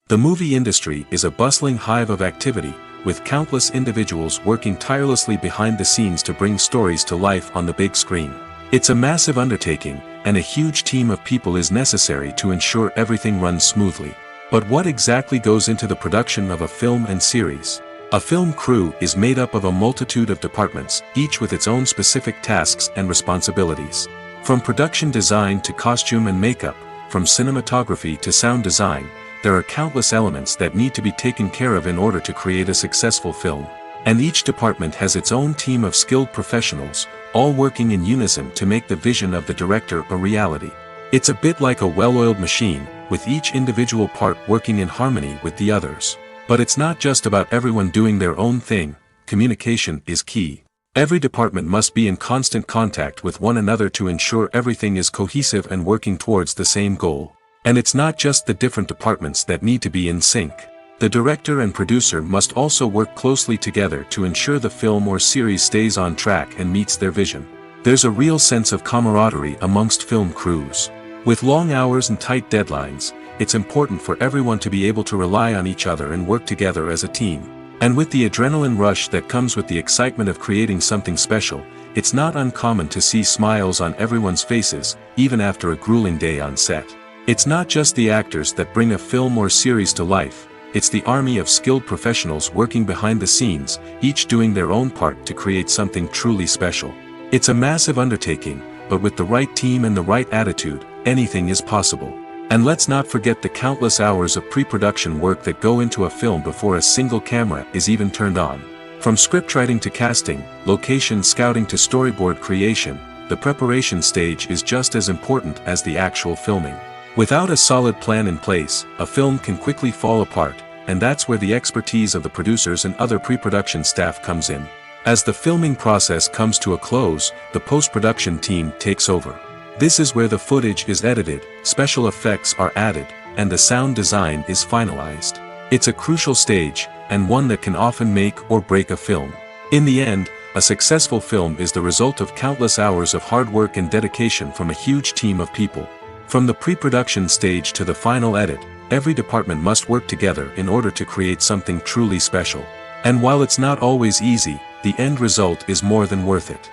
[SPEAKER 2] The movie industry is a bustling hive of activity, with countless individuals working tirelessly behind the scenes to bring stories to life on the big screen. It's a massive undertaking, and a huge team of people is necessary to ensure everything runs smoothly. But what exactly goes into the production of a film and series? A film crew is made up of a multitude of departments, each with its own specific tasks and responsibilities. From production design to costume and makeup, from cinematography to sound design, there are countless elements that need to be taken care of in order to create a successful film. And each department has its own team of skilled professionals, all working in unison to make the vision of the director a reality. It's a bit like a well-oiled machine, with each individual part working in harmony with the others. But it's not just about everyone doing their own thing. Communication is key. Every department must be in constant contact with one another to ensure everything is cohesive and working towards the same goal. And it's not just the different departments that need to be in sync. The director and producer must also work closely together to ensure the film or series stays on track and meets their vision. There's a real sense of camaraderie amongst film crews. With long hours and tight deadlines, it's important for everyone to be able to rely on each other and work together as a team. And with the adrenaline rush that comes with the excitement of creating something special, it's not uncommon to see smiles on everyone's faces, even after a grueling day on set. It's not just the actors that bring a film or series to life, it's the army of skilled professionals working behind the scenes, each doing their own part to create something truly special. It's a massive undertaking, but with the right team and the right attitude, anything is possible. And let's not forget the countless hours of pre-production work that go into a film before a single camera is even turned on. From scriptwriting to casting, location scouting to storyboard creation, the preparation stage is just as important as the actual filming. Without a solid plan in place, a film can quickly fall apart, and that's where the expertise of the producers and other pre-production staff comes in. As the filming process comes to a close, the post-production team takes over. This is where the footage is edited, special effects are added, and the sound design is finalized. It's a crucial stage, and one that can often make or break a film. In the end, a successful film is the result of countless hours of hard work and dedication from a huge team of people. From the pre-production stage to the final edit, every department must work together in order to create something truly special. And while it's not always easy, the end result is more than worth it.